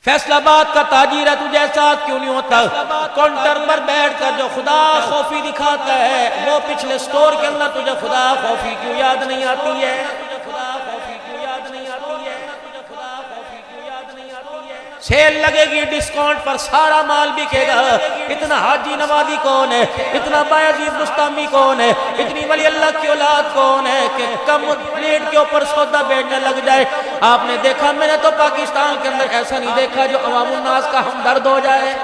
فیصل آباد کا تاجر ہے، تجھے احساس کیوں نہیں ہوتا؟ کاؤنٹر پر بیٹھ کر جو خدا خوفی دکھاتا ہے، وہ پچھلے سٹور کے اندر تجھے خدا خوفی کیوں یاد نہیں آتی ہے؟ سیل لگے گی، ڈسکاؤنٹ پر سارا مال بکے گا۔ اتنا حاجی نوازی کون ہے، اتنا بایزید بستامی کون ہے، اتنی ولی اللہ کی اولاد کون ہے کہ کم پلیٹ کے اوپر سودا بیچنے لگ جائے؟ آپ نے دیکھا، میں نے تو پاکستان کے اندر ایسا نہیں دیکھا جو عوام الناس کا ہمدرد ہو جائے۔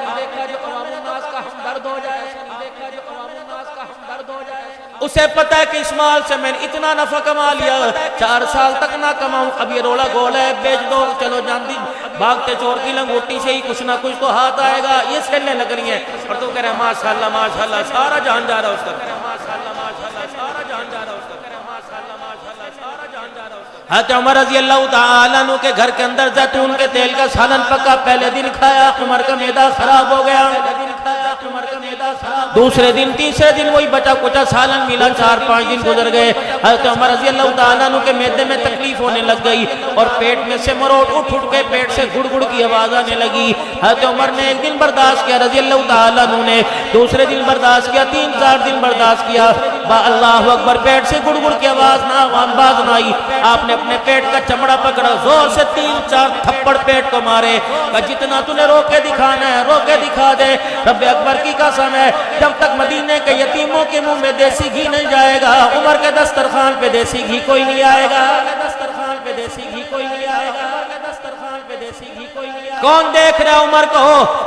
اسے پتا ہے کہ اس مال سے میں نے اتنا نفع کما لیا، 4 سال تک نہ کماؤں، اب یہ رولا گول ہے، بیچ دو، چلو جاندی بھاگتے چور کی لنگوٹی سے ہی کچھ نہ کچھ تو ہاتھ آئے گا، یہ سیلنے لگ رہی ہیں۔ اور تو کہہ رہے ہیں ماشاءاللہ ماشاءاللہ، سارا جان جا رہا اس کا۔ حضرت عمر رضی اللہ تعالیٰ عنہ کے گھر کے اندر زیتون کے تیل کا سالن پکا، پہلے دن کھایا، عمر کا معدہ خراب ہو گیا، دوسرے دن تیسرے دن وہی بچا کچا سالن ملا، 4-5 دن گزر گئے، حضرت عمر رضی اللہ تعالیٰ عنہ کے معدے میں تکلیف ہونے لگ گئی اور پیٹ میں سے مروڑ اٹھ کے پیٹ سے گڑ گڑ کی آواز آنے لگی۔ حضرت عمر نے 1 دن برداشت کیا رضی اللہ تعالیٰ عنہ نے، دوسرے دن برداشت کیا، 3-4 دن برداشت کیا، اللہ اکبر، پیٹ سے گڑ گڑ کی آواز نہ آئی، آپ نے اپنے پیٹ کا چمڑا پکڑا، زور سے 3-4 تھپڑ پیٹ کو مارے، کہ جتنا تو نے رو کے دکھانا ہے رو کے دکھا دے، رب اکبر کی قسم ہے، جب تک مدینے کے یتیموں کے منہ میں دیسی گھی نہیں جائے گا، عمر کے دسترخوان پہ دیسی گھی کوئی نہیں آئے گا، دسترخوان پہ دیسی گھی کوئی نہیں آئے گا، دسترخوان پہ دیسی گھی کوئی نہیں آئے گا۔ کون دیکھ رہا عمر کو؟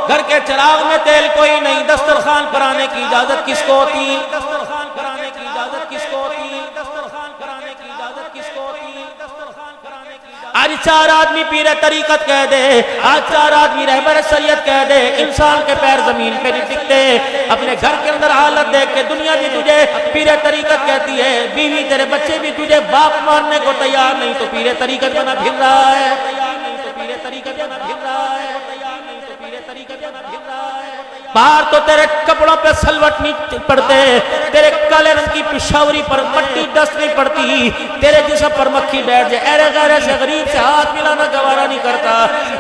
گھر کے چراغ میں تیل کوئی نہیں، دسترخوان پر آنے کی اجازت کس کو ہوتی؟ دسترخوان پر آنے کی اجازت کس کو ہوتی؟ دسترخوان پر آنے کی اجازت کس کو ہوتی؟ دسترخوان پر آنے کی اجازت۔ آج 4 آدمی پیر طریقت کہہ دے، آج 4 آدمی رہبر شریعت کہہ دے، انسان کے پیر زمین پہ نہیں ٹکتے۔ اپنے گھر کے اندر حالت دیکھ کے دنیا بھی تجھے پیر طریقت کہتی ہے، بیوی تیرے بچے بھی تجھے باپ ماننے کو تیار نہیں، تو پیر طریقت بنا پھر رہا ہے، پیر طریقت بنا پھر رہا ہے، پیر طریقت بنا پھر رہا ہے۔ باہر تو تیرے کپڑوں پہ سلوٹ نہیں پڑتے، تیرے کالے رنگ کی پشاوری پر مٹی ڈسٹ نہیں پڑتی، تیرے جسم پر مکھی بیٹھ جائے، ایرے غیرے سے غریب سے ہاتھ ملانا گوارا نہیں کرتا۔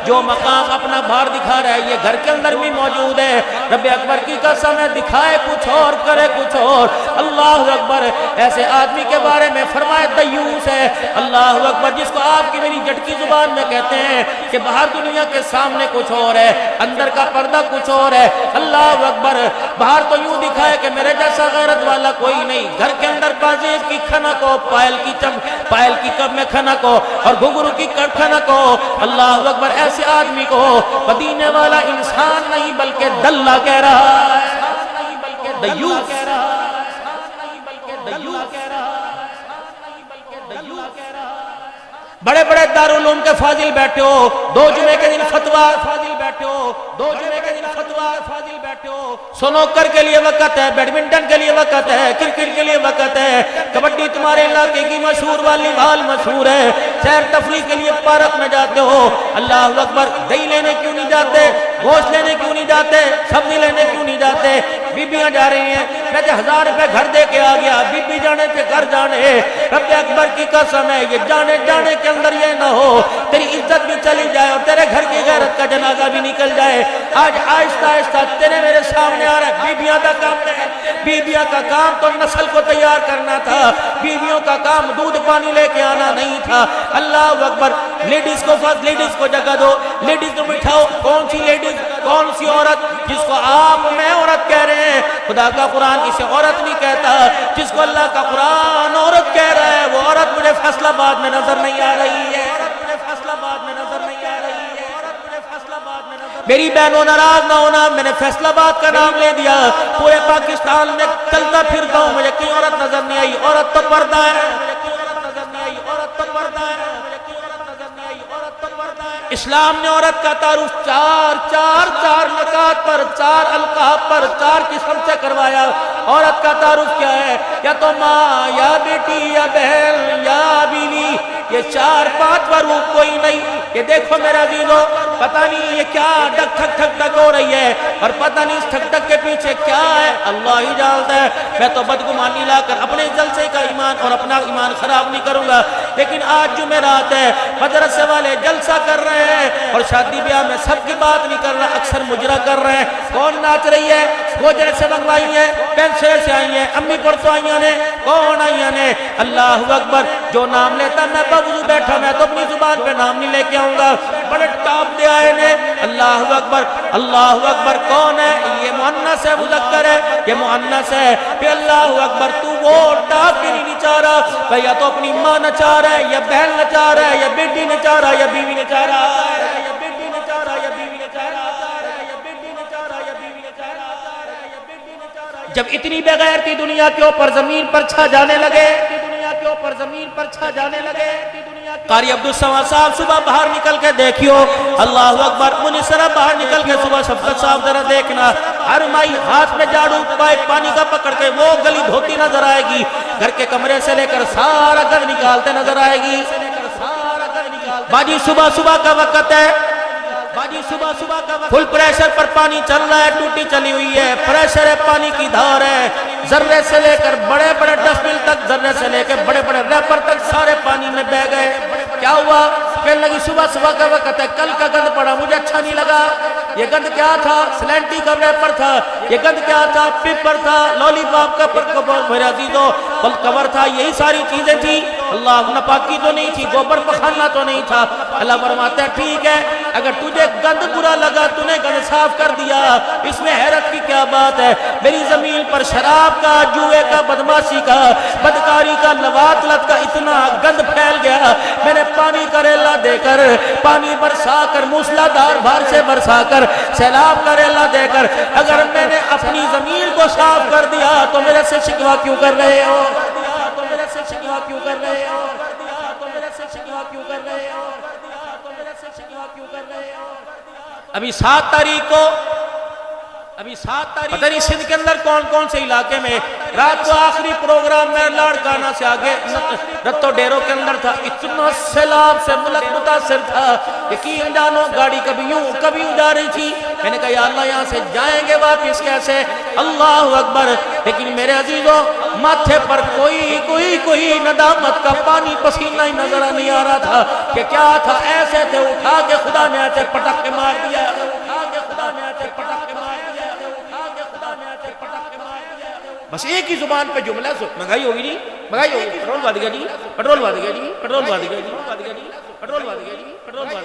جو مقام اپنا باہر دکھا رہا ہے یہ گھر کے اندر بھی موجود ہے۔ رب اکبر کی قسم ہے، دکھائے کچھ اور کرے کچھ اور۔ اللہ اکبر، ایسے آدمی کے بارے میں فرمائے دیوس ہے۔ اللہ اکبر، جس کو آپ کی میری جٹکی زبان میں کہتے ہیں کہ باہر دنیا کے سامنے کچھ اور ہے، اندر کا پردہ کچھ اور ہے۔ اللہ اکبر، باہر تو یوں دکھائے کہ میرے جیسا غیرت والا کوئی نہیں، گھر کے اندر پازیب کی کھنک ہو، پائل کی کب میں کھنک ہو اور گھگرو کی کھنک ہو۔ اللہ اکبر، ایسے آدمی کو مدینے والا انسان نہیں بلکہ دلہ کہہ رہا ہے، دیوس کہہ رہا ہے۔ بڑے بڑے دارالعلوم کے فاضل بیٹھے ہو، 2 جمعے کے دن فتویٰ فاضل بیٹھے ہو، 2 جمعے کے دن فتویٰ فاضل بیٹھے ہو۔ سنوکر کے لیے وقت ہے، بیڈمنٹن کے لیے وقت ہے، کرکٹ کے لیے وقت ہے، کبڈی تمہارے علاقے کی مشہور، والی بال مشہور ہے، سیر تفریح کے لیے پارک میں جاتے ہو۔ اللہ اکبر، دہی لینے کیوں نہیں جاتے؟ گوشت لینے کیوں نہیں جاتے؟ سبزی لینے کیوں نہیں جاتے؟ بیبیاں جا رہی ہیں، کہتے 1000 روپے گھر دے کے آ گیا، بیبی جانے پہ گھر جانے۔ رب اکبر کی قسم ہے، یہ جانے کے اندر یہ نہ ہو تیری عزت بھی چلی جائے اور تیرے گھر کی غیرت کا جنازہ بھی نکل جائے۔ آج آہستہ آہستہ تیرے میرے سامنے آ رہا ہے، بیبیاں کا کام ہے، بیبیاں کا کام تو نسل کو تیار کرنا تھا، بیبیوں کا کام دودھ پانی لے کے آنا نہیں تھا۔ اللہ اکبر، لیڈیز کو فرض، لیڈیز کو جگہ دو، لیڈیز کو بٹھاؤ۔ کون سی لیڈیز، کون سی عورت جس کو آپ میں عورت کہہ رہے ہیں؟ خدا کا قرآن اسے عورت نہیں کہتا، جس کو اللہ کا قرآن عورت کہہ رہا ہے وہ عورت مجھے فیصل آباد میں نظر نہیں آ رہی ہے، مجھے فیصل آباد میں نظر نہیں آ رہی ہے، مجھے فیصل آباد میں نظر۔ میری بہنوں ناراض نہ ہونا، میں نے فیصل آباد کا نام لے دیا، پورے پاکستان میں چلتا پھرتا ہوں، مجھے کوئی عورت نظر نہیں آئی۔ عورت تو پردہ ہے، اسلام نے عورت کا تعارف چار نکات پر، 4 القاب پر، 4 قسم سے کروایا۔ عورت کا تعارف کیا ہے؟ یا تو ماں، یا بیٹی، یا بہن، یا بیوی، یہ 4-5 روپ کوئی نہیں۔ کہ دیکھو میرے عزیزو پتہ نہیں یہ کیا ڈک ٹھک ٹھک ٹھک ہو رہی ہے اور پتہ نہیں اس ٹھک ٹھک کے پیچھے کیا ہے، اللہ ہی جانتا ہے۔ میں تو بدگمانی لا کر اپنے جلسے کا ایمان اور اپنا ایمان خراب نہیں کروں گا، لیکن آج جمعرات ہے، مدرسے والے جلسہ کر رہے ہیں اور شادی بیاہ میں سب کی بات نہیں کر رہا، اکثر مجرا کر رہے ہیں۔ کون ناچ رہی ہے؟ وہ جیسے منگوائی ہیں، پینسے سے آئی ہیں، امی پڑھتو آئیاں نے، کون آئیاں نے؟ اللہ اکبر، جو نام لیتا میں بوضو بیٹھا، میں تو اپنی زبان پہ نام نہیں لے کے آؤں گا، بڑے ٹاپ دے آئے نے۔ اللہ اکبر، اللہ اکبر، کون ہے یہ؟ مؤنث ہے مذکر ہے؟ یہ مؤنث ہے۔ پھر اللہ اکبر، تو وہ ٹاپ کی نہیں نچا رہا، یا تو اپنی ماں نچا رہا ہے، یا بہن نچا رہا ہے، یا بیٹی نچا رہا ہے، یا بیوی نچا رہا ہے، یا بیٹی نچا رہا ہے، یا بیوی نچا رہا ہے، یا بیٹی نچا رہا ہے، یا بیوی نچا رہا ہے، یا بیٹی نچا رہا ہے۔ جب اتنی بغیرتی دنیا کے اوپر زمین پر چھا جانے لگے، دنیا کے اوپر زمین پر چھا جانے لگے، قاری عبدالسمد صاحب صبح باہر نکل کے دیکھیو، اللہ اکبر، منصرف باہر نکل کے صبح شفقت صاحب ذرا دیکھنا، ہر مائی ہاتھ میں جاڑو پانی کا پکڑ کے وہ گلی دھوتی نظر آئے گی، گھر کے کمرے سے لے کر سارا گند نکالتے نظر آئے گی۔ باجی صبح صبح کا وقت ہے، باجی صبح صبح کا وقت، فل پریشر پر پانی چل رہا ہے، ٹوٹی چلی ہوئی ہے، پریشر ہے، پانی کی دھار ہے، ذرے سے لے کر بڑے بڑے ڈسٹبن تک، ذرے سے لے کر بڑے بڑے ریپر تک سارے پانی میں بہ گئے۔ کیا ہوا؟ کہنے لگی صبح صبح کا وقت ہے، کل کا گند پڑا، مجھے اچھا نہیں لگا۔ یہ گند کیا تھا؟ سلینٹی کا ریپر تھا۔ یہ گند کیا تھا؟ پیپر تھا، لولی پاپ کا میرے عزیزو پل کور تھا، یہی ساری چیزیں تھی۔ اللہ، ناپاکی تو نہیں تھی، گوبر پخانا تو نہیں تھا۔ اللہ فرماتا ہے ٹھیک ہے، اگر تجھے گند برا لگا، تو نے گند صاف کر دیا، اس میں حیرت کی کیا بات ہے؟ میری زمین پر شراب کا، جوئے کا، بدماشی کا، بدکاری کا، لواطلت کا اتنا گند پھیل گیا، میں نے پانی کا ریلا دے کر، پانی برسا کر، موسلادھار بھار سے برسا کر، سیلاب کا ریلا دے کر، اگر میں نے اپنی زمین کو صاف کر دیا تو میرے سے شکوہ کیوں کر رہے ہو؟ تو میرے سے شکوہ کیوں کر رہے ہو؟ تو میرے سے شکوہ کیوں کر رہے ہو؟ تو میرے سے شکوہ کیوں کر رہے ہو؟ ابھی 7 تاریخ کو، پتہ نہیں سندھ کے اندر کون کون سے علاقے میں، رات کو آخری پروگرام میں لاڑکانہ سے آگے رتو ڈیروں کے اندر تھا، اتنا سیلاب سے ملک متاثر تھا، یقین جانو گاڑی کبھی یوں کبھی جا رہی تھی، میں نے کہا یا اللہ یہاں سے جائیں گے واپس کیسے؟ اللہ اکبر، لیکن میرے عزیزوں ماتھے پر کوئی ندامت کا پانی پسینہ ہی نظر نہیں آ رہا تھا کہ کیا تھا، ایسے تھے اٹھا کے خدا نے ایسے پٹک کے مار دیا، اٹھا کے خدا نے ایسے پٹک کے مار دیا، اٹھا کے خدا نے ایسے پٹک کے مار دیا۔ بس ایک ہی زبان پہ جملہ مہنگائی ہوگی جی، مہنگائی ہوگی، پیٹرول بڑھ گیا جی، پیٹرول بڑھ گیا جی، پیٹرول بڑھ گیا جی، پیٹرول بڑھ گیا جی، پیٹرول بڑھ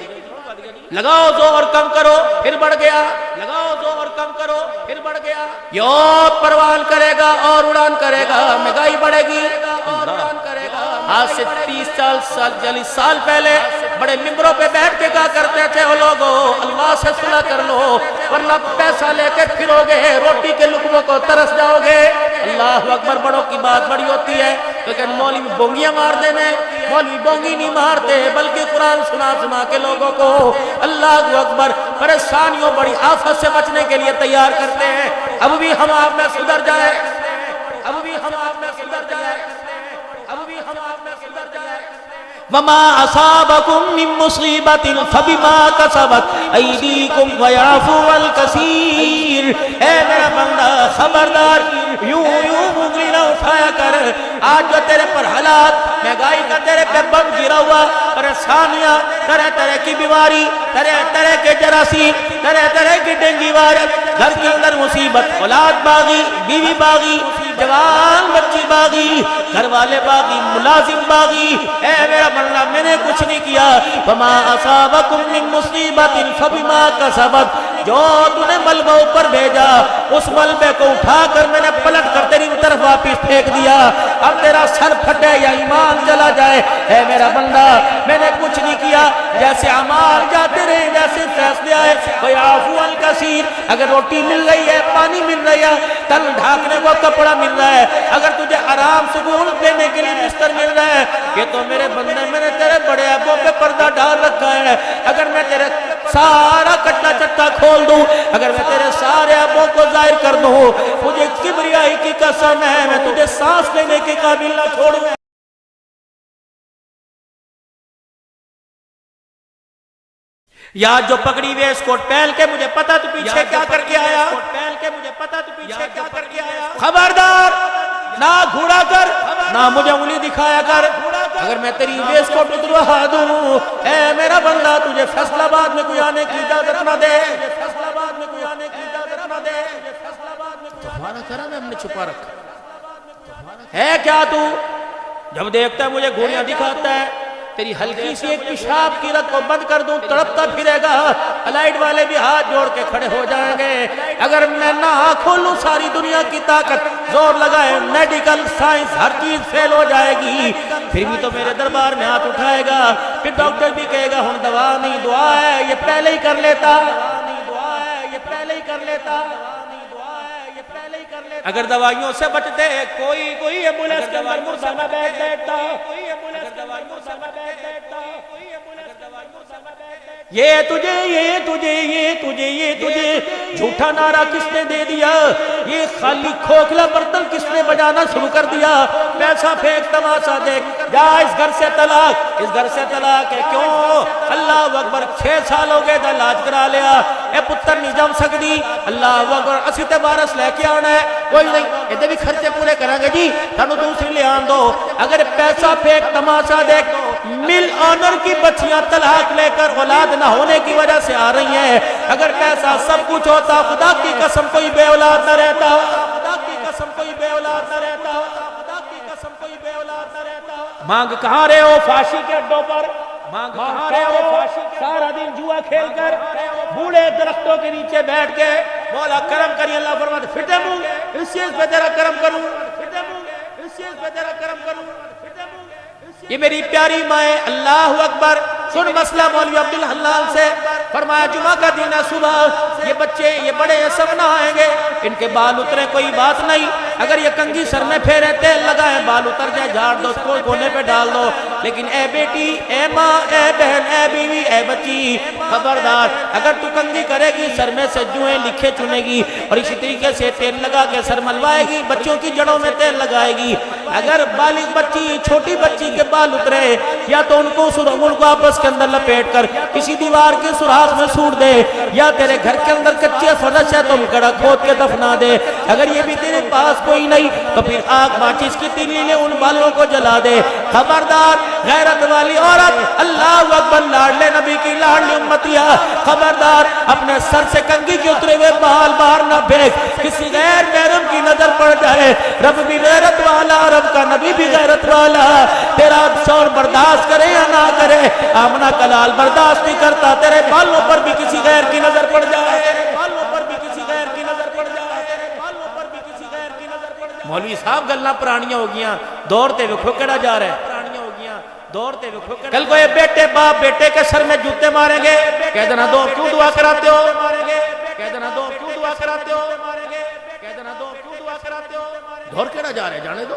گیا جی، لگاؤ زور کم کرو پھر بڑھ گیا، لگاؤ زور کم کرو پھر بڑھ گیا، یہ اور پروان کرے گا اور اڑان کرے گا، مہنگائی بڑھے گی اور اڑان کرے گا۔ آج سے 30 سال پہلے بڑے ممبروں پہ بیٹھ کے کہا کرتے تھے وہ لوگو اللہ سے صلح کر لو ورنہ پیسہ لے کے پھرو گے، روٹی کے لقموں کو ترس جاؤ گے۔ اللہ اکبر، بڑوں کی بات بڑی ہوتی ہے، لیکن مولوی بونگیاں مار دینے، مولوی بونگی نہیں مارتے بلکہ قرآن سنا کے لوگوں کو اللہ اکبر پریشانیوں بڑی آفت سے بچنے کے لیے تیار کرتے ہیں۔ اب بھی ہم آپ میں سدھر جائے، اب بھی ہم آپ میں سدھر جائے، اب بھی ہم آپ میں سدھر جائے۔ وما اصابكم من مصیبت فبما کسبت ایدیکم ویعفو الکثیر۔ اے میرا بندہ خبردار، یوں انگلی نہ اٹھایا کر، آج جو تیرے پر حالات، مہنگائی کا تیرے پہ بم گرا ہوا، پریشانیاں، طرح طرح کی بیماری، طرح طرح کے جراثیم، طرح طرح کی ڈینگی وائرس، گھر کے اندر مصیبت، اولاد باغی، بیوی باغی، جوان بچی باغی، گھر والے باغی، ملازم باغی، اے میرا بندہ میں نے کچھ نہیں کیا۔ وما اصابکم من مصیبت فبما کسبت، جو تو نے ملبہ اوپر بھیجا اس ملبے کو اٹھا کر میں نے پلٹ کر تیری طرف واپس پھینک دیا، اب تیرا سر پھٹے یا ایمان چلا جائے۔ اے میرا بندہ میں نے کچھ نہیں کیا، جیسے اعمال جاتے رہے، جیسے فیصلے آئے، کوئی عفو الکثیر، اگر روٹی مل رہی ہے، پانی مل رہی ہے، تن ڈھانکنے کو کپڑا مل رہا ہے، اگر تجھے آرام سکون دینے کے لیے بستر مل رہا ہے، یہ تو میرے بندے میں نے تیرے بڑے ابوں پہ پردہ ڈال رکھا ہے، اگر میں تیرے سارا کٹا چٹا کھول دوں، اگر میں تیرے سارے ابوں کو ظاہر کر دوں، مجھے کبریائی کی قسم ہے میں تجھے سانس لینے کے قابل نہ چھوڑوں۔ یا جو پگڑی ویس کوٹ پہن کے مجھے پتا تو پیچھے کیا کر کے آیا، خبردار نہ گھوڑا کر نہ مجھے انگلی دکھایا کر، اگر میں تیری ویس کوٹ اتروا دوں اے میرا بندہ تجھے فیصل آباد میں کوئی آنے کی اجازت نہ دے، تمہارا کرم ہے ہم نے چھپا رکھا ہے کیا تو؟ جب دیکھتا ہے مجھے گھوڑیاں دکھاتا ہے، تیری ہلکی سی ایک پیشاب کی رت کو بند کر دوں تڑپتا پھرے گا، الائٹ والے بھی ہاتھ جوڑ کے کھڑے ہو جائیں گے، اگر میں نہ کھولوں ساری دنیا کی طاقت زور لگائے میڈیکل سائنس ہر چیز فیل ہو جائے گی، پھر بھی تو میرے دربار میں ہاتھ اٹھائے گا، پھر ڈاکٹر بھی کہے گا ہن دوا نہیں دعا ہے، یہ پہلے ہی کر لیتا، اگر دوائیوں سے بچتے کوئی ایمبولینس کے اندر مردہ نہ بیٹھ دیتا، یہ تجھے جھوٹا نعرہ کس نے دے دیا، یہ خالی کھوکھلا برتن کس نے بجانا شروع کر دیا، پیسہ پھینک تماشا دیکھ، جا اس گھر سے طلاق ہے، کیوں؟ اللہ اکبر 6 سال ہو گئے علاج کرا لیا، اے پتر نہیں جم سکتی، اللہ اکبر اسی تے بارس لے کے آنا ہے، کوئی نہیں ادھے بھی خرچے پورے کریں گے جی، تھانو دوسری لے آن دو، اگر پیسہ پھینک تماشا دیکھ، مل آنر کی بچیاں طلاق لے کر اولاد نہ ہونے کی وجہ سے آ رہی ہیں، اگر پیسہ سب کچھ ہوتا خدا کی قسم کوئی بے اولاد نہ رہتا، مانگ کہاں رہے ہو فاشی کے اڈوں پر، مانگ کہاں رہے ہو سارا دن جوا کھیل کر بوڑھے درختوں کے نیچے بیٹھ کے مولا کرم کری، اللہ فرماتے پھٹے منہ اس چیز پہ تیرا کرم کروں، یہ میری پیاری مائیں، اللہ اکبر، سن مسئلہ مولوی عبدالحلال سے، فرمایا جمعہ کا دن ہے صبح، یہ بچے یہ بڑے سب نہ آئیں گے، ان کے بال اترے کوئی بات نہیں، اگر یہ کنگھی سر میں پھیرے تیل لگائیں بال اتر جائے جھاڑ دو کوئی کونے پہ ڈال دو، لیکن اے بیٹی اے ماں اے بہن اے بیوی اے بچی خبردار، اگر تو کنگھی کرے گی سر میں سے جوئیں لکھے چنے گی اور اسی طریقے سے تیل لگا کے سر ملوائے گی، بچوں کی جڑوں میں تیل لگائے گی، اگر بالغ بچی چھوٹی بچی کے بال اترے یا تو ان کو آپس کے اندر لپیٹ کر کسی دیوار کے سوراخ میں سوڑ دے، یا تیرے گھر کے اندر کچے فرش ہے تم کڑا کھود کے دفنا دے، اگر یہ بھی تیرے پاس کوئی نہیں تو پھر آگ ماچس کی تیلی لے ان بالوں کو جلا دے، خبردار غیرت والی عورت، اللہ اکبر، لاڈلے نبی کی لاڈلی امتیہ، خبردار اپنے سر سے کنگھی کے اترے ہوئے بال باہر نہ پھینک، کسی غیر محرم کی نظر پڑ جائے، رب بھی غیرت والا، رب کا نبی بھی غیرت والا، تیرا شور برداشت کرے یا نہ کرے، آمنہ کلال برداشت نہیں کرتا، تیرے بالوں پر بھی کسی غیر کی نظر پڑ جائے، مولوی صاحب گلنا پرانیاں ہو گیاں، دورتے ہوئے کھوکڑا جا رہے ہیں، کل کو یہ بیٹے باپ بیٹے کے سر میں جوتے ماریں گے، کہہ دینا دو کیوں دعا کراتے ہو، دور کیڑا جا رہے جانے دو،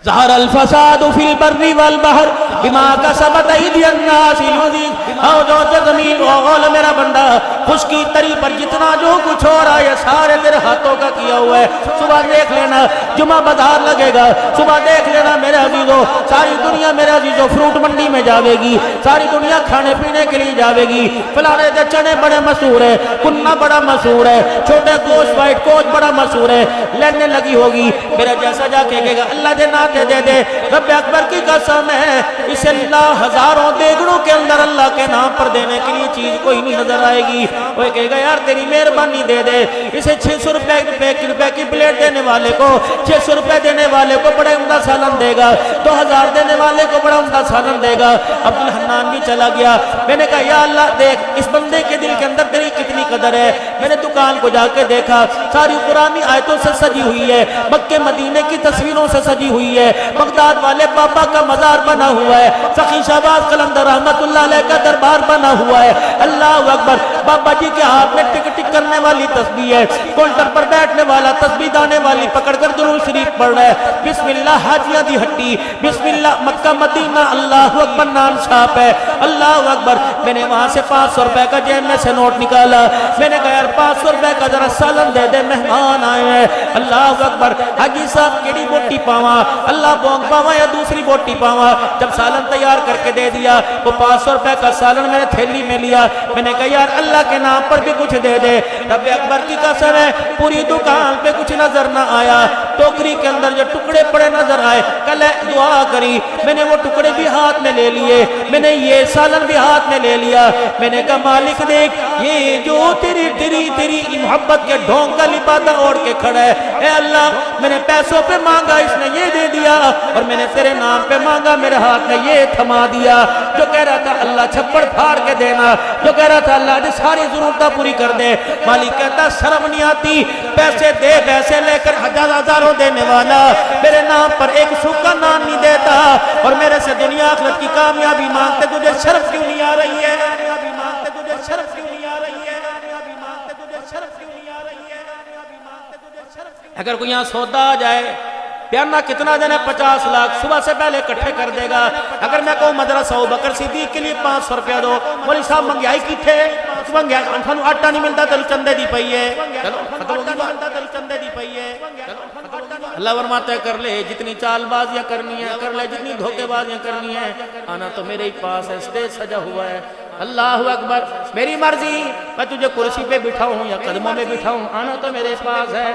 ظہر الفساد فی البر والبحر بما کسبت ایدی الناس لیذیق، او جو زمین و میرا بندہ خشکی تری پر جتنا جو کچھ ہو رہا ہے سارے تیرے ہاتھوں کا کیا ہوا ہے، صبح دیکھ لینا جمعہ بازار لگے گا، صبح دیکھ لینا میرے عزیزو، ساری دنیا میرے عزیزو فروٹ منڈی میں جاوے گی، ساری دنیا کھانے پینے کے لیے جاوے گی، فلانے دے چنے بڑے مشہور ہے، کنہ بڑا مشہور ہے، چھوٹے گوشت وائٹ کوچ بڑا مشہور ہے، لینے لگی ہوگی، میرا جیسا جا کے کہے گا اللہ دے ناتے دے دے، رب اکبر کی قسم ہے، اسے اللہ ہزاروں دیگڑوں کے اندر اللہ کے نام پر دینے کے لیے چیز کوئی نہیں نظر آئے گی، وہ کہے گا یار تیری مہربانی دے دے، اسے 600 روپے کی پلیٹ دینے والے کو 600 روپے دینے والے کو بڑا عمدہ سالن دے گا، 2000 دینے والے کو بڑا عمدہ سالن دے گا، عبدالحنان بھی چلا گیا، میں نے کہا یا اللہ دیکھ اس بندے کے دل کے اندر تیری کتنی قدر ہے، میں نے دکان کو جا کے دیکھا ساری قرآنی آیتوں سے سجی ہوئی ہے، مکہ مدینے کی تصویروں سے سجی ہوئی ہے، بغداد والے بابا کا مزار بنا ہوا ہے، سخی شہباز قلندر رحمت اللہ علیہ کا دربار بنا ہوا ہے، اللہ اکبر، بابا جی کے ہاتھ میں ٹک ٹک کرنے والی تسبیح ہے، کاؤنٹر پر بیٹھنے والا تسبیح دانے والی پکڑ کر درود شریف پڑھ رہا ہے، بسم اللہ حاجیاں دی ہٹی، بسم اللہ مکہ مدینہ، اللہ اکبر نان چھاپ ہے، اللہ اکبر۔ میں نے وہاں سے 500 روپے کا جیب میں سے نوٹ نکالا، میں نے کہا یار 500 روپے کا ذرا سالن دے دے، مہمان آئے ہیں، اللہ اکبر۔ حاجی صاحب کیڑی بوٹی پاواں، اللہ بونگ پاواں یا دوسری بوٹی پاواں؟ جب سالن تیار کر کے دے دیا، وہ 500 روپے کا سالن میں نے تھیلی میں لیا، میں نے کہا یار اللہ کے نام پر بھی کچھ دے دے۔ رب اکبر کی قسم ہے پوری دکان پہ کچھ نظر نہ آیا، ٹوکری کے اندر جو ٹکڑے پڑے نظر آئے، کل دعا کری، میں نے وہ ٹکڑے بھی ہاتھ میں لے لیے، میں نے یہ سالن بھی ہاتھ میں لے لیا، میں نے کہا مالک دیکھ یہ جو تیری محبت کے ڈھونگ کا لبادہ اوڑھ کے کھڑا ہے، اے اللہ میں نے پیسوں پہ مانگا اس نے یہ دے دیا، اور میں نے تیرے نام پہ مانگا میرے ہاتھ میں یہ تھما دیا۔ جو کہہ رہا تھا اللہ چھپڑ پھاڑ کے دینا، جو کہہ رہا تھا اللہ نے ساری ضرورتیں پوری کر دے، مالک کہتا شرم نہیں آتی، پیسے دے پیسے لے کر ہزاروں دینے والا میرے نام پر ایک سوکھا نان نہیں دیتا، اور میرے سے دنیا آخرت کی کامیابی مانگتے تجھے شرم کیوں نہیں آ رہی ہے؟ اگر کوئی یہاں سودا آ جائے پیانہ کتنا دینا ہے 50 لاکھ صبح سے پہلے اکٹھے کر دے گا، اگر میں کہوں مدرسہ ابوبکر صدیق کے لیے 500 روپیہ دو، مولوی صاحب منگیائی کتھے انسانو آٹا نہیں ملتا تلو چندے دی پئی ہے، چلو ختم ہوگی بات، اللہ فرماتا ہے کر لے جتنی چال بازیاں کرنی ہے کر لے، جتنی دھوکے بازیاں کرنی ہے، آنا تو میرے ہی پاس ہے، سٹیج سجا ہوا ہے، اللہ اکبر، میری مرضی میں تجھے کرسی پہ بٹھاؤں یا قدموں میں بٹھاؤں، آنا تو میرے پاس ہے،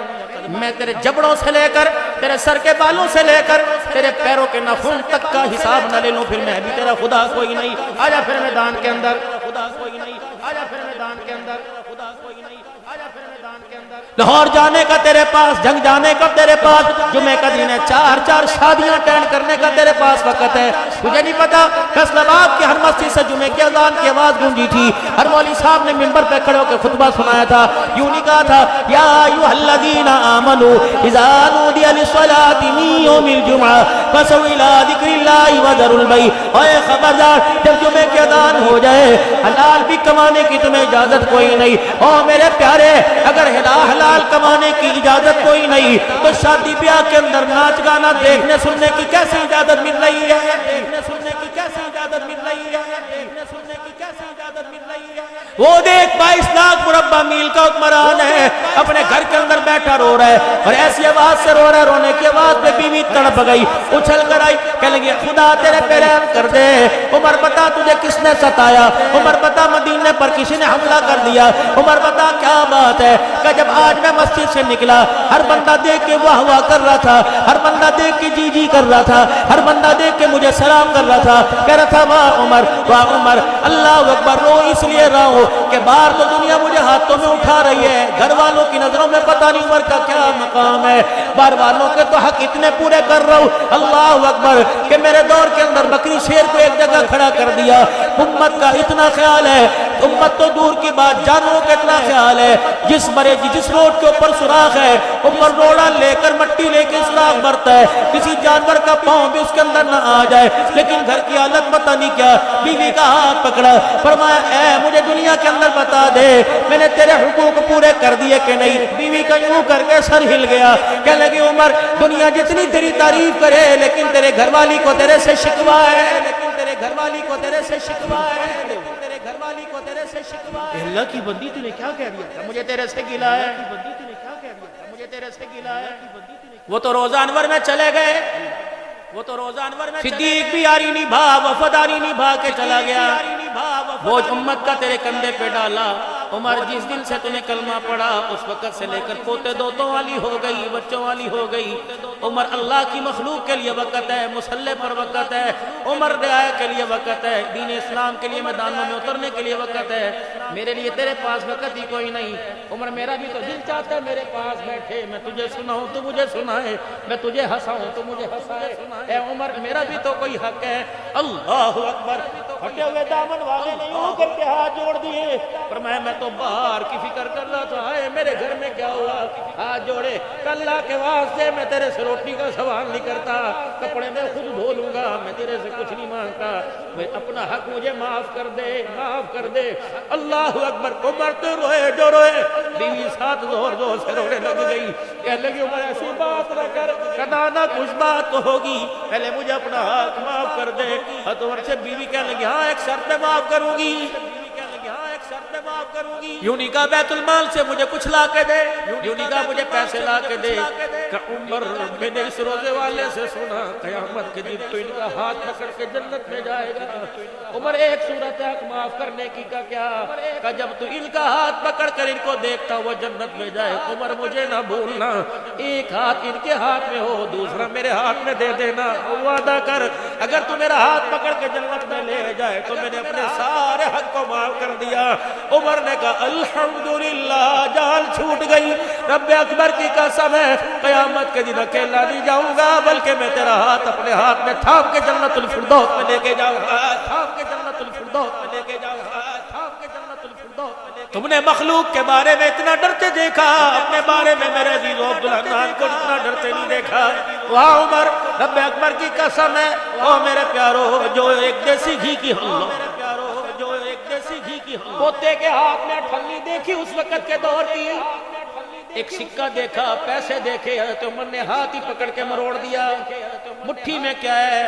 میں تیرے جبڑوں سے لے کر تیرے سر کے بالوں سے لے کر تیرے پیروں کے ناخن تک کا حساب نہ لے لوں، پھر میں بھی تیرا خدا کوئی نہیں، آجا پھر میدان کے اندر، خدا کوئی نہیں، آجا پھر میدان کے اندر، خدا کوئی نہیں، آجا پھر میدان کے اندر۔ لاہور جانے کا تیرے پاس، جنگ جانے کا تیرے پاس، جمعہ کا دن ہے، 4 شادیاں اٹینڈ کرنے کا تیرے پاس وقت ہے، تجھے نہیں پتا فیصل آباد کی ہر مسجد سے جمعے کی اذان کی آواز گونجی تھی، ہر مولوی صاحب نے منبر پہ کھڑے ہو کے خطبہ سنایا تھا، یوں نہیں کہا تھا یا ایھا الذین آمنوا اذا نودی للصلاۃ من یوم الجمعہ فاسعوا الی ذکر اللہ وذروا البیع، اے خبردار جب جمعے کی اذان ہو جائے حلال بھی کمانے کی تمہیں اجازت کوئی نہیں، او میرے پیارے اگر حلال کمانے کی اجازت کوئی نہیں تو شادی بیاہ کے اندر ناچ گانا دیکھنے سننے کی کیسے اجازت مل رہی ہے؟ دیکھنے سننے کی کیسے اجازت مل رہی ہے؟ دیکھنے سننے کی کیسے اجازت مل رہی ہے؟ وہ دیکھ 22 لاکھ مربع میل کا حکمران ہے، اپنے گھر کے اندر بیٹھا رو رہا ہے، اور ایسی آواز سے رو رہا ہے، رونے کی آواز پہ بیوی تڑپ گئی، اچھل کر آئی، کہنے لگی خدا تیرے پہ رحم کر دے، عمر بتا تجھے کس نے ستایا، عمر بتا مدینے پر کسی نے حملہ کر دیا، عمر بتا کیا بات ہے؟ کہ جب آج میں مسجد سے نکلا ہر بندہ دیکھ کے واہ واہ کر رہا تھا، ہر بندہ دیکھ کے جی جی کر رہا تھا، ہر بندہ دیکھ کے مجھے سلام کر رہا تھا، کہہ رہا تھا واہ عمر اللہ اکبر، رو اس لیے رہا ہوں کہ باہر تو دنیا مجھے ہاتھوں میں اٹھا رہی ہے، گھر والوں کی نظروں میں پتہ نہیں عمر کا کیا مقام ہے، باہر والوں کے تو حق اتنے پورے کر رہا ہوں اللہ اکبر کہ میرے دور کے اندر بکری شیر کو ایک جگہ کھڑا کر دیا، امت کا اتنا خیال ہے، امت تو دور کی بات جانوروں کا اتنا خیال ہے، جس روڈ کے اوپر سوراخ ہے اوپر روڑا لے کر مٹی لے کے سوراخ بھرتا ہے، کسی جانور کا پاؤں بھی اس کے اندر نہ آ جائے، لیکن گھر کی حالت پتہ نہیں کیا، بیوی کا ہاتھ پکڑا، فرمایا اے مجھے دنیا کے اندر بتا دے میں نے تیرے حقوق پورے کر دیے کہ نہیں؟ بیوی کا یوں کر کے سر ہل گیا، کہنے لگی عمر دنیا جتنی تیری تعریف کرے لیکن تیرے گھر والی کو تیرے سے شکوہ ہے، لیکن تیرے گھر والی کو تیرے سے شکوہ ہے، گھر والی کو تیرے سے شکوہ ہے، اللہ کی بندی تو نے کیا کہہ دیا تھا مجھے تیرے سے گلا ہے، مجھے تیرے سے گلا ہے، وہ تو روزہ انور میں چلے گئے، وہ تو روزہ انور میں صدیق بھی یاری نبھا وفاداری نبھا کے چلا گیا، بوجھ امت کا تیرے کندھے پہ ڈالا، عمر جس دن سے تُو نے کلمہ پڑھا اس وقت سے لے کر پوتے دوتوں والی ہو گئی، بچوں والی ہو گئی، عمر اللہ کی مخلوق کے لیے وقت ہے، مصلی پر وقت ہے، عمر رعایت کے لیے وقت ہے، دین اسلام کے لیے میدانوں میں اترنے کے لیے وقت ہے، میرے لیے تیرے پاس وقت ہی کوئی نہیں، عمر میرا بھی تو دل چاہتا ہے میرے پاس بیٹھے، میں تجھے سناؤں تو مجھے سنائے، میں تجھے ہنساؤں تو مجھے ہنسائے، اے عمر میرا بھی تو کوئی حق ہے، اللہ اکبر، ہٹے ہوئے دامن والے نہیں ہو کر کے ہاتھ جوڑ دیے، فرمایا میں تو باہر کی فکر کر رہا تھا، اے میرے گھر میں کیا ہوا، ہاتھ جوڑے، اللہ کے واسطے میں تیرے سے روٹی کا سوال نہیں کرتا، کپڑے میں خود دھو لوں گا، میں تیرے سے کچھ نہیں مانگتا، میں اپنا حق مجھے معاف کر دے، معاف کر دے۔ اللہ اکبر۔ عمر تو روئے جو روئے، بیوی ساتھ زور زور سے رونے لگ گئی، کہنے لگی عمر ایسی بات نہ کر، کہنا کچھ بات تو ہوگی، پہلے مجھے اپنا حق معاف کر دے۔ حضرت عمر سے بیوی کہنے لگی ہاں ایک شرط پہ معاف کروں گی، یوں نہیں کہا بیت المال سے مجھے کچھ لا کے دے، یوں نہیں کہا مجھے پیسے لا کے دے، کہ عمر میں نے اس روزے والے سے سنا قیامت کے دن تو ان کا ہاتھ پکڑ کے جنت میں جائے گا۔ عمر ایک صورت حق معاف کرنے کی کا کیا، کہ جب تو ان کا ہاتھ پکڑ کر ان کو دیکھتا وہ جنت میں جائے، عمر مجھے نہ بھولنا، ایک ہاتھ ان کے ہاتھ میں ہو دوسرا میرے ہاتھ میں دے دینا، وعدہ کر اگر تو میرا ہاتھ پکڑ کے جنت میں لے جائے تو میں نے اپنے سارے حق کو معاف کر دیا۔ عمر نے کہا الحمدللہ، جان چھوٹ گئی، رب اکبر کی قسم ہے قیامت کے دن اکیلا نہیں جاؤں گا، بلکہ میں تیرا ہاتھ اپنے ہاتھ میں تھام کے جنت الفردوس میں لے کے جاؤں گا، تھام کے جنت الفردوس میں لے کے جاؤں گا، تھام کے جنت الفردوس میں لے کے۔ تم نے مخلوق کے بارے میں اتنا ڈرتے دیکھا، اپنے بارے میں میرے عزیز عبدالحنان کو اتنا ڈرتے نہیں دیکھا۔ واہ عمر، رب اکبر کی قسم ہے، او میرے پیارو، جو ایک دیسی گھی کی پوتے کے ہاتھ میں ٹھنی دیکھی اس وقت کے دور کی، ایک سکہ دیکھا، پیسے دیکھے، حضرت عمر نے ہاتھ ہی پکڑ کے مروڑ دیا، مٹھی میں کیا ہے،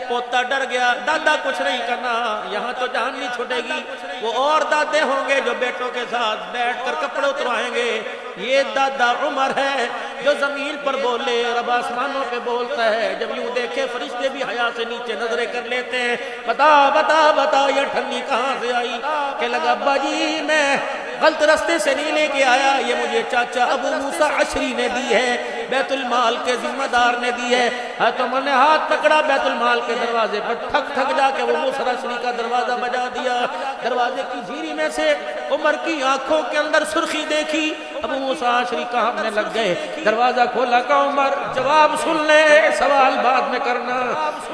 پوتا ڈر گیا، دادا کچھ نہیں کرنا، یہاں تو جان نہیں چھوٹے گی، وہ اور دادے ہوں گے جو بیٹوں کے ساتھ بیٹھ کر کپڑے اتروائیں گے، یہ دادا عمر ہے جو زمین پر بولے، رب آسمانوں پہ بولتا ہے، جب یوں دیکھے فرشتے بھی حیا سے نیچے نظریں کر لیتے ہیں، بتا بتا بتا یہ ٹھنی کہاں سے آئی، کہ لگا ابا جی میں غلط رستے سے نہیں لے کے آیا، یہ مجھے چاچا ابو موسیٰ عشری نے دی ہے، بیت المال کے ذمہ دار نے دی ہے۔ حضرت عمر نے ہاتھ پکڑا، بیت المال کے دروازے پر ٹھک ٹھک جا کے وہ موسیٰ عشری کا دروازہ بجا دیا، دروازے کی جھیری میں سے عمر کی آنکھوں کے اندر سرخی دیکھی، ابو موسیٰ عشری کانپنے لگ گئے، دروازہ کھولا، کہا عمر جواب سن لے، سوال بعد میں کرنا،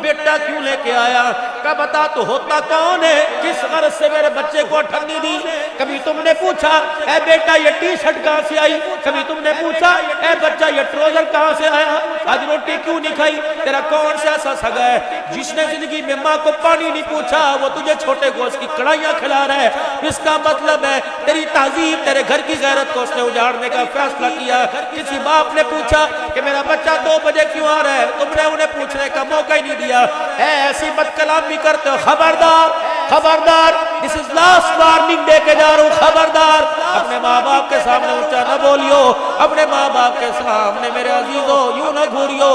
بیٹا کیوں لے کے آیا، کہا بتا تو ہوتا کون ہے، کس غرض سے میرے بچے کو ٹھنی دی، کبھی تم نے پوچھا اے بیٹا یہ ٹی شرٹ کہاں سے آئی، کبھی تم نے پوچھا اے بچہ یہ ٹروزر کہاں سے آیا، آج روٹی کیوں نہیں کھائی، تیرا کون سے ایسا سگا ہے جس نے زندگی میں ماں کو پانی نہیں پوچھا، وہ تجھے چھوٹے گوشت کی کڑھائیاں کھلا رہا ہے، اس کا مطلب ہے تیری تہذیب، تیرے گھر کی غیرت کو اس نے اجاڑنے کا فیصلہ کیا۔ کسی باپ نے پوچھا کہ میرا بچہ 2 بجے کیوں آ رہا ہے، تم نے انہیں پوچھنے کا موقع ہی نہیں دیا، اے ایسی بد کلامی کرتے ہو، خبردار خبردار، this is last warning دے کے جا رہا ہوں، خبردار اپنے ماں باپ کے سامنے اونچا نہ بولیو، اپنے ماں باپ کے سامنے میرے عزیزو یوں نہ گھوریو،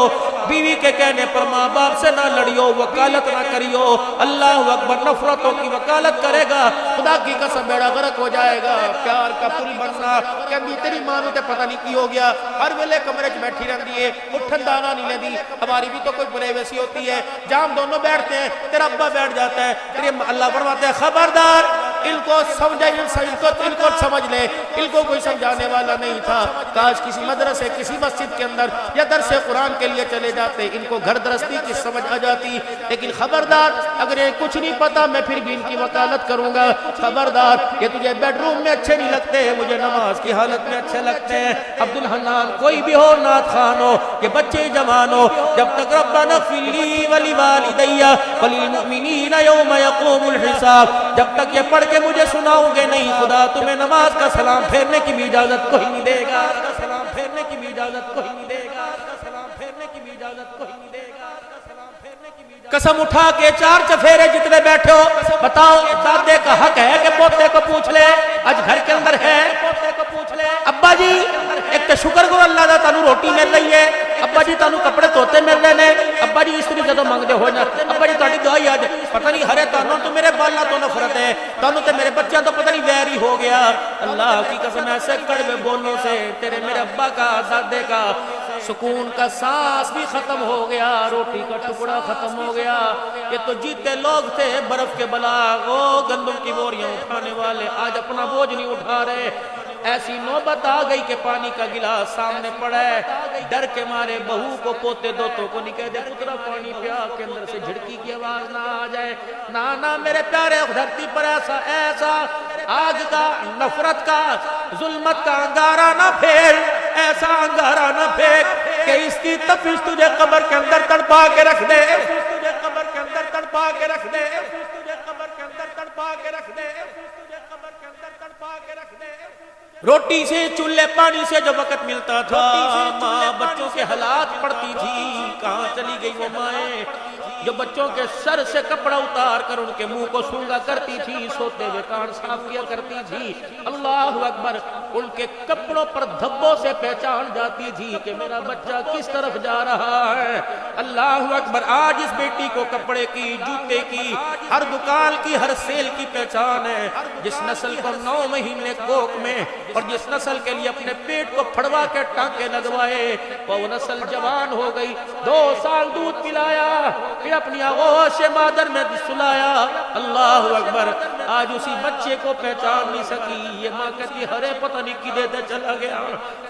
بیوی کے کہنے پر ماں باپ سے نہ لڑیو، وکالت نہ کریو، اللہ اکبر، نفرتوں کی وکالت کرے گا خدا کی قسم بیڑا غرق ہو جائے گا۔ پیار کا پل بننا، کہ تیری ماں نو تے پتہ نہیں کی ہو گیا، ہر ویلے کمرے چ بیٹھی رہندی ہے، اٹھن دانا نہیں لیندی، ہماری بھی تو کوئی پرائیویسی ہوتی ہے، جہاں ہم دونوں بیٹھتے ہیں تیرا ابا بیٹھ جاتا ہے، تیرے اللہ فرماتے ہیں خبردار، ان کو سمجھا، ان کو سمجھ لے، ان کو کوئی سمجھانے والا نہیں تھا، کاش کسی مدرسے کسی مسجد کے اندر یا درس قرآن کے لیے چلے جاتے، ان کو گھر درستی کی سمجھ آ جاتی، لیکن خبردار اگر یہ کچھ نہیں پتا میں پھر بھی ان کی وکالت کروں گا، خبردار یہ تجھے بیڈ روم میں اچھے نہیں لگتے، مجھے نماز کی حالت میں اچھے لگتے ہیں۔ عبدالحنان کوئی بھی ہو، نعت خوان ہو، یہ بچے جوان ہو، جب تک ربنا اغفر لی ولوالدی وللمؤمنین یوم یقوم الحساب، جب تک یہ پڑھ کے مجھے سناؤں گے نہیں، خدا تمہیں نماز کا سلام پھیرنے کی بھی اجازت کوئی نہیں دے گا، سلام پھیرنے کی بھی اجازت کوئی نہیں دے گا، سلام پھیرنے کی بھی اجازت کوئی نہیں دے گا، سلام پھیرنے کی بھی اجازت۔ قسم اٹھا کے 4 چفیرے جتنے بیٹھے ہو، بتاؤ دادے کا حق ہے کہ پوتے کو پوچھ لے، آج گھر کے اندر ہے، پوتے کو پوچھ لے، ابا جی ایک تو شکر کرو اللہ دا تانوں روٹی مل رہی ہے، ابا جی تانوں کپڑے توتے مل رہے نے، ابا جی استری جدوں منگدے ہو جا، ابا جی تہاڈی دعائی اج پتہ نہیں ہرے تانوں تو میرے بالاں تو نفرت ہے، تانوں تے میرے بچیاں تو پتہ نہیں ویر ہی ہو گیا، اللہ کی قسم ایسے کڑوے بولوں سے تیرے میرے ابا کا دادے کا سکون کا سانس بھی ختم ہو گیا، روٹی کا ٹکڑا ختم ہو گیا، یہ تو جیتے لوگ تھے برف کے بلاغ، وہ گندم کی بوریاں اٹھانے والے آج اپنا بوجھ نہیں اٹھا رہے، ایسی نوبت آ گئی کہ پانی کا گلاس سامنے پڑا ہے، ڈر کے مارے بہو کو پوتے دوتوں کو نہیں کہہ دے پترا پانی پیا کے اندر سے جھڑکی کی آواز نہ آ جائے، نانا میرے پیارے دھرتی پر ایسا ایسا آگ کا، نفرت کا، ظلمت کا انگارہ نہ پھیل، ایسا انگارہ نہ پھینک کہ اس کی تفش تجھے قبر کے اندر تڑپا کے رکھ دے، روٹی سے چولہے پانی سے جو وقت ملتا تھا ماں بچوں کے حالات پڑتی تھی، کہاں چلی گئی وہ مائیں جو بچوں کے سر سے کپڑا اتار کر ان کے منہ کو سونگا کرتی تھی، سوتے ہوئے کان صاف کیا کرتی تھی۔ اللہ اکبر، ان کے کپڑوں پر دھبوں سے پہچان جاتی تھی کہ میرا بچہ کس طرف جا رہا ہے۔ اللہ اکبر، آج اس بیٹی کو کپڑے کی، جوتے کی، ہر دکان کی، ہر سیل کی پہچان ہے۔ جس نسل کو 9 مہینے کوک میں اور جس نسل کے لیے اپنے پیٹ کو پھڑوا کے ٹانکے لگوائے وہ نسل جوان ہو گئی، 2 سال دودھ پلایا، پھر اپنی آغوش مادر میں سلایا۔ اللہ اکبر، آج اسی بچے کو پہچان نہیں سکی۔ یہ ماں کہتی ہرے پتہ نہیں کدے تے چلا گیا،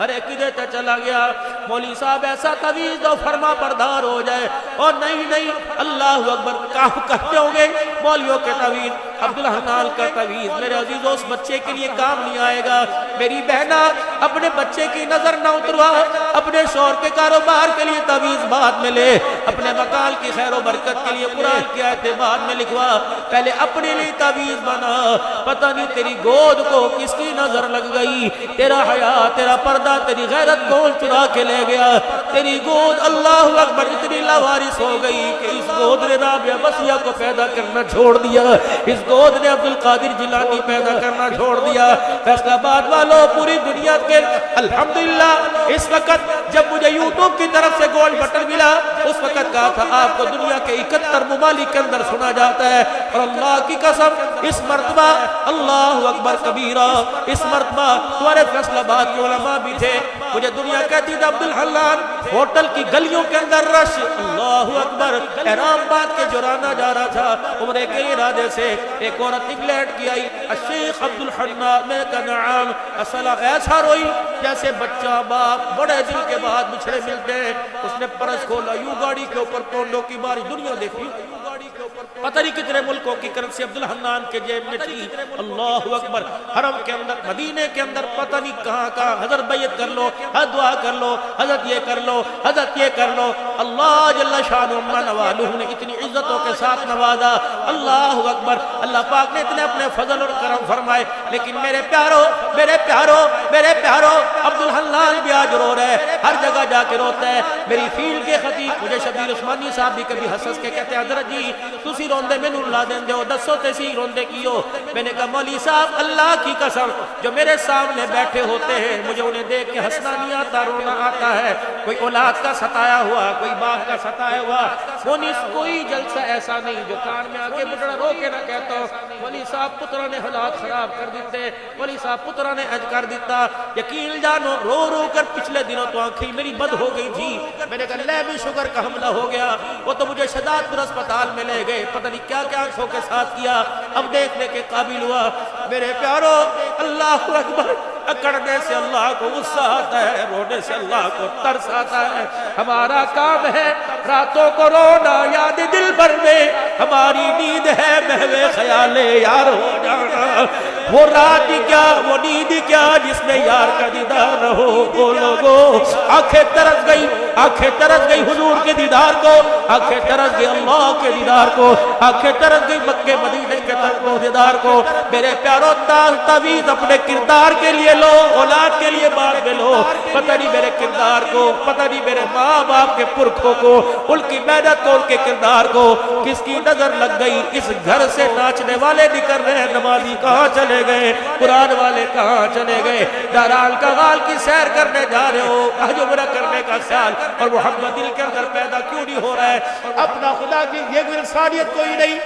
ہرے کدے تے چلا گیا۔ مولوی صاحب ایسا تویز دو فرما بردار ہو جائے، اور نہیں اللہ اکبر، کام کرتے ہوں گے مولویوں کے تویز، عبدالحنان کا تویز میرے عزیزوں اس بچے کے لیے کام نہیں آئے گا۔ میری بہنا اپنے بچے کی نظر نہ اتروا، اپنے شوہر کے کاروبار کے لیے تویز بعد میں لے، اپنے مکان کی خیر و برکت کے لیے قرآن کی آیتیں بعد میں لکھوا، پہلے اپنے لیے تویز بنا۔ پتہ نہیں تیری گود کو کس کی نظر لگ گئی، تیرا حیا، تیرا پردہ، تیری غیرت کون چرا کے لے گیا۔ تیری گود اللہ اکبر اتنی لاوارث ہو گئی کہ اس گود نے رابعہ بصریہ کو پیدا کرنا چھوڑ دیا، اس گود نے عبدالقادر جیلانی پیدا کرنا چھوڑ دیا۔ فیصل آباد والوں، پوری دنیا کے الحمدللہ اس وقت جب مجھے یوٹیوب کی طرف سے گولڈ بٹن ملا، اس وقت کہا تھا آپ کو دنیا کے 71 ممالک کے اندر سنا جاتا ہے، اور اللہ کی قسم اس مرتبہ اللہ اکبر کبیرہ، اس مرتبہ تمہارے فیصل آباد کے علماء بھی تھے۔ مجھے دنیا کہتی تھی عبدالحنان ہوٹل کی گلیوں کے اندر رش، اللہ اکبر، احرام باندھ کے جورانا جا رہا تھا عمرے کے ارادے سے۔ ایک عورت انگلینڈ کی آئی، الشیخ عبدالحنان، میں کہا نعم، اصلا ایسا روئی جیسے بچہ باپ بڑے دن کے بعد بچھڑے ملتے ہیں۔ اس نے پرس کھولا، یوں گاڑی کے اوپر پونڈوں کی بارش، دنیا دیکھی، پتہ نہیں کتنے ملکوں کی کرنسی عبدالحنان کے جیب میں تھی۔ اللہ اکبر، حرم کے اندر، مدینے کے اندر، پتہ نہیں کہاں کہاں، حضرت بیعت کر لو، حضرت دعا کر لو، حضرت یہ کر لو، حضرت یہ کر لو۔ اللہ جل شانہ نوالہ نے اتنی عزتوں کے ساتھ نوازا۔ اللہ اکبر، اللہ پاک نے اتنے اپنے فضل اور کرم فرمائے۔ لیکن میرے پیارو، میرے پیارو، میرے پیارو، عبدالحنان بھی آج رو رہے، ہر جگہ جا کے روتا ہے۔ میری فیلڈ کے خطیب مجھے شبیر عثمانی صاحب بھی کبھی ہنس کے کہتے ہیں حضرت جی تسی روندے میں نور لا دیں دے ہو، دسو تیسی روندے کیو۔ میں نے کہا مولوی صاحب اللہ کی قسم جو میرے سامنے بیٹھے ہوتے ہیں مجھے انہیں دیکھ کے ہنسنا نہیں آتا، رونا آتا ہے۔ کوئی اولاد کا ستایا ہوا، کوئی باپ کا ستایا ہوا، کوئی جلسہ ایسا نہیں جو کان میں آگے بڑھڑا رو کے نہ کہتا ہو مولوی صاحب پترہ نے حالات خراب کر دیتے، مولوی صاحب پترہ نے اج کر دیتا۔ یقین جانو رو رو کر پچھلے دنوں تو آنکھیں میری بد ہو گئی تھی۔ میں نے کہا لیبی شوگر کا حملہ ہو گیا، وہ تو مجھے شداد پر اسپتال میں لے گئے، پتہ نہیں کیا کیا آنکھوں کے ساتھ کیا، اب دیکھنے کے قابل ہوا۔ میرے پیارو اللہ اکبر، اکڑنے سے اللہ کو غصہ آتا ہے، رونے سے اللہ کو ترس آتا ہے۔ ہمارا کام ہے راتوں کو رونا یاد دل بھر میں، ہماری نیند ہے محو خیال یار ہو جانا۔ وہ رات ہی کیا، وہ نیند ہی کیا جس میں یار کا دیدار نہ ہو۔ وہ لوگوں آنکھیں ترس گئی، آنکھیں ترس گئی حضور کے دیدار کو، آنکھیں ترس گئی اللہ کے دیدار کو، آنکھیں ترس گئی مکے مدینے کے دیدار کو۔ میرے پیارو تعویذ اپنے کردار کے لیے لو، اولاد کے لیے بعد میں لو۔ پتہ نہیں میرے کردار کو، پتہ نہیں میرے ماں باپ کے پرکھوں کو، ان کی محنت کو، ان کے کردار کو کس کی نظر لگ گئی۔ اس گھر سے ناچنے والے نکل رہے ہیں، نمازی کہاں چلے گئے، قرآن والے کہاں چلے گئے، دارال کغال کی سیر کرنے جا رہے ہو، حج عمرہ کرنے کا خیال اور محبت دل کے اندر پیدا کیوں نہیں ہو رہا ہے؟ اپنا خدا کی یہ انسانیت کوئی نہیں۔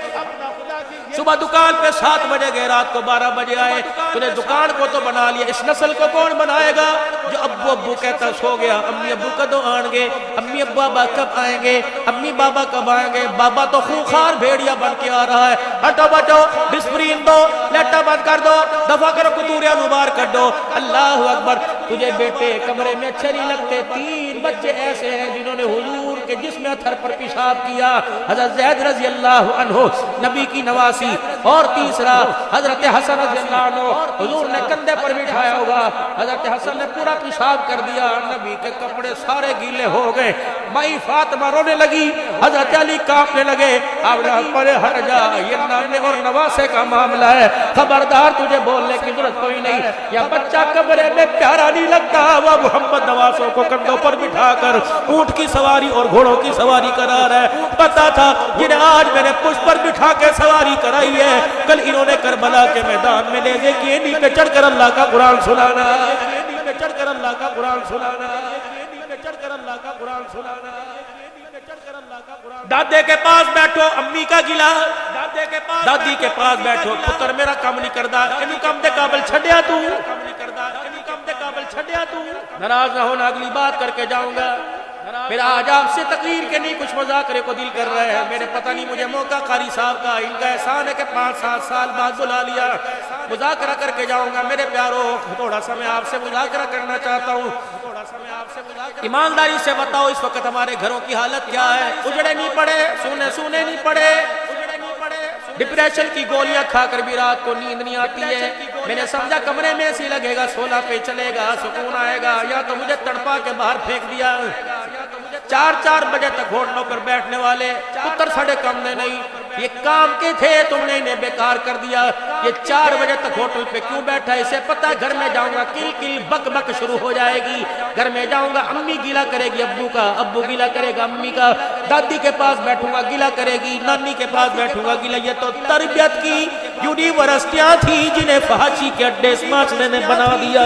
صبح دکان پہ 7 بجے گئے، رات کو 12 بجے آئے، تو نے دکان کو تو بنا لیا، اس نسل کو کون بنائے گا جو ابو کہتا سو گیا، امی ابو کدو آن گے، امی ابو بابا کب آئیں گے، امی بابا کب آئیں گے، بابا تو خوخار بھیڑیا بن کے آ رہا ہے، ہٹو بچو بسپرین دو، لیٹا بند کر دو، دفع کرو کتوریاں مبار کر دو۔ اللہ اکبر، تجھے بیٹے کمرے میں اچھے نہیں لگتے، 3 بچے ایسے ہیں جنہوں نے حضور کے جسم اطہر پر پیشاب کیا۔ حضرت زید رضی اللہ عنہ نبی کی نواسی، اور تیسرا حضرت حسن رضی اللہ عنہ حضور نے کندھے پر بٹھایا ہوگا، حضرت حسن نے پورا پیشاب کر دیا، نبی کے کپڑے سارے گیلے ہو گئے، مائی فاطمہ رونے لگی، حضرت علی کانپنے لگے، آپ نے پرے ہٹ جا، یہ نانے اور نواسے کا معاملہ ہے، خبردار تجھے بولنے کی ضرورت کوئی نہیں، یا بچہ کمرے میں پیارا نہیں لگتا، وہ محمد نواسوں کو کندھوں پر بٹھا کر اونٹ کی سواری اور گھوڑوں کی سواری کرا رہا ہے، پتا تھا جنہیں آج میں نے پشت پر بٹھا کے سواری کرائی ہے، کل انہوں نے کربلا کے میدان میں نیزے کی اینی پہ چڑھ کر اللہ کا قرآن سنانا، اینی پہ چڑھ کر اللہ کا قرآن سنانا، اینی پہ چڑھ کر اللہ کا قرآن سنانا، دادے کے پاس بیٹھو امی کا گلا، دادی کے پاس بیٹھو پتر میرا کام نہیں کردا، اینو کم دے قابل چھڈیا تو، ناراض نہ ہونا، اگلی بات کر کے جاؤں گا، پھر آج آپ سے تقریر کے نہیں کچھ مذاکرے کو دل کر رہے ہیں، میرے پتہ نہیں مجھے موقع قاری صاحب کا، ان کا احسان ہے کہ 5-7 سال بعد بلا لیا، مذاکرہ کر کے جاؤں گا، میرے پیارو تھوڑا سا میں آپ سے مذاکرہ کرنا چاہتا ہوں، ایمانداری سے بتاؤ اس وقت ہمارے گھروں کی حالت کیا ہے؟ اجڑے نہیں پڑے، سونے نہیں پڑے، ڈپریشن کی گولیاں کھا کر بھی رات کو نیند نہیں آتی ہے، میں نے سمجھا کمرے میں ایسی لگے گا، 16 پہ چلے گا، سکون آئے گا، یا تو مجھے تڑپا کے باہر پھینک دیا، 4 بجے تک گھوٹنوں پر بیٹھنے والے پتر سڑے کم نے نہیں، یہ کام کے تھے تم نے انہیں بیکار کر دیا، یہ 4 بجے تک ہوٹل پہ کیوں بیٹھا ہے؟ اسے پتہ ہے گھر میں جاؤں گا کل کل بک بک شروع ہو جائے گی، گھر میں جاؤں گا امی گیلا کرے گی ابو کا، ابو گیلا کرے گا امی کا، دادی کے پاس بیٹھوں گا گیلا کرے گی، نانی کے پاس بیٹھوں گا گیلا، یہ تو تربیت کی یونیورسٹیاں تھی جنہیں فحاشی کے اڈے سماچنے نے بنا دیا،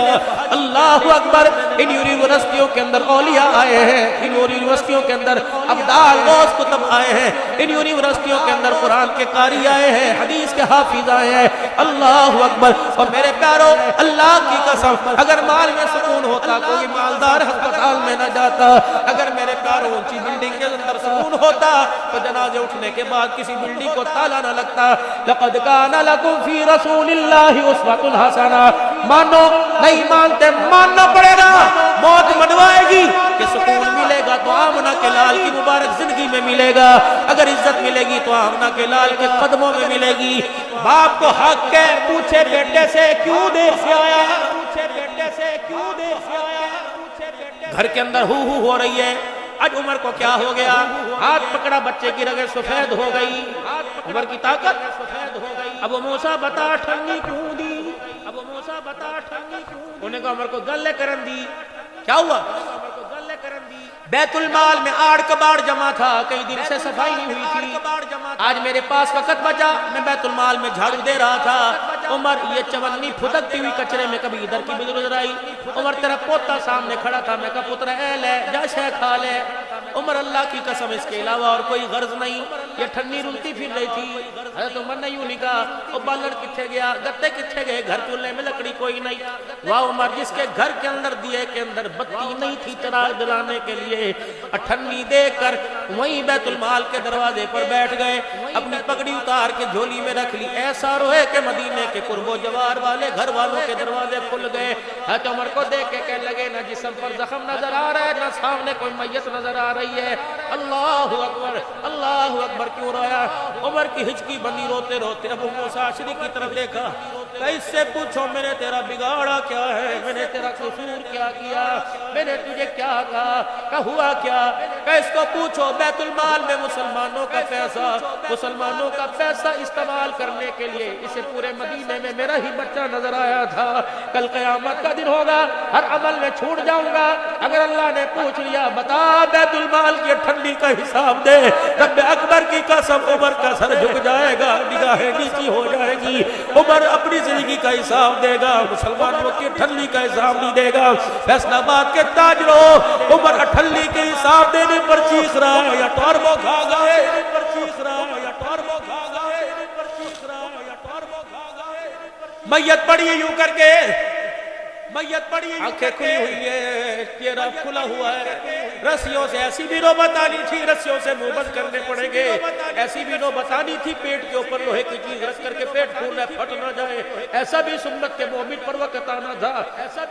اللہ اکبر، ان یونیورسٹیوں کے اندر اولیاء آئے ہیں، ان یونیورسٹیوں کے اندر ابدال غوث کتب آئے ہیں، ان یونیورسٹیوں کے اندر قرآن کے قاری آئے ہیں، حدیث کے حافظ آئے ہیں، اللہ اکبر، اور میرے پیارو اللہ کی قسم اگر مال میں سکون ہوتا کوئی مالدار ہسپتال میں نہ جاتا، اگر میرے پیارو اونچی بلڈنگ کے اندر سکون ہوتا تو جنازے اٹھنے کے بعد کسی بلڈنگ کو تالا نہ لگتا، لقد کان لکم فی رسول اللہ اسوۃ حسنہ، مانو نہیں مانتے ماننا پڑے گا، موت منوائے گی کہ سکون ملے گا تو آمنہ کے لال کی مبارک زندگی میں ملے گا، اگر عزت ملے گی تو آمنہ کے لال کے قدموں میں ملے گی، باپ کو حق ہے پوچھے بیٹے سے کیوں دیر سے آیا، گھر کے اندر ہو رہی ہے، آج عمر کو کیا ہو گیا، ہاتھ پکڑا بچے کی رگیں سفید ہو گئی، عمر کی طاقت سفید ہو گئی، ابو موسیٰ بتا ٹھنڈی کیوں دی، ابو موسیٰ بتا ٹھنڈی کیوں دی، انہیں کہا عمر کو گلے کرن دی، کیا ہوا؟ بیت المال میں آڑ کباڑ جمع تھا، کئی دن سے صفائی نہیں ہوئی تھی، آج میرے پاس وقت بچا، میں بیت المال میں جھاڑو دے رہا تھا، عمر یہ چونی پھدکتی ہوئی کچرے میں کبھی ادھر کی بھی نظر آئی، عمر تیرا پوتا سامنے کھڑا تھا، میں کہا پتر اے لے جا شے کھا لے، عمر اللہ کی قسم اس کے علاوہ اور کوئی غرض نہیں، یہ ٹھنڈی رلتی پھر رہی تھی، حضرت عمر نے یوں لکھا او بالڑ کتھے گیا، گتے کتھے گئے، گھر چولہے میں لکڑی کوئی نہیں، واہ عمر جس کے گھر کے اندر دیے کے اندر بتی نہیں تھی چراغ جلانے کے لیے، ٹھنڈی دے کر وہیں بیت المال کے دروازے پر بیٹھ گئے، اپنی پگڑی اتار کے جھولی میں رکھ لی، ایسا روئے کہ مدینے کے قرب و جوار والے گھر والوں کے دروازے کھل گئے، حضرت عمر کو دیکھ کے کہنے لگے نہ جسم پر زخم نظر آ رہا ہے نہ سامنے کوئی میت نظر آ رہی ہے، اللہ اکبر کیوں رویا؟ عمر کی ہچکی بندی روتے روتے ابو موسیٰ اشعری کی طرف دیکھا، کہ اس سے پوچھو میں نے تیرا بگاڑا کیا ہے، میں نے تیرا قصور کیا کیا، میں نے تجھے کیا کہا، کہ ہوا کیا، کہ اس کو پوچھو بیت المال میں مسلمانوں کا پیسہ استعمال کرنے کے لیے اسے پورے مدینے میں میرا ہی بچہ نظر آیا تھا، کل قیامت کا دن ہوگا، ہر عمل میں چھوٹ جاؤں گا، اگر اللہ نے پوچھ لیا بتا بیت المال کی ٹھنڈی کا حساب دے، رب اکبر کی قسم عمر کا سر جھک جائے گا، نگاہیں نیچی ہو جائے گی، عمر اپنی زندگی کا حساب دے گا، مسلمانوں کی ٹھنڈی کا حساب نہیں دے گا، فیصلہ آباد کے تاجروں عمر ٹھنڈی کے حساب دینے پر چیخ رہا ہے یا ٹوربو کھا گئے، میت پڑی ہے یوں کر کے، میت پڑی ہے آنکھیں کھلی ہوئی ہے، چہرہ کھلا ہوا ہے، رسیوں سے ایسی بھی نوبت آنی تھی، رسیوں سے منہ بند کرنے پڑیں گے، ایسی بھی نوبت آنی تھی پیٹ کے اوپر لوہے کی چیز رکھ کر کے پیٹ پھول ہے پھٹ نہ جائے، ایسا بھی سنت کے مومن پر وقت آنا تھا،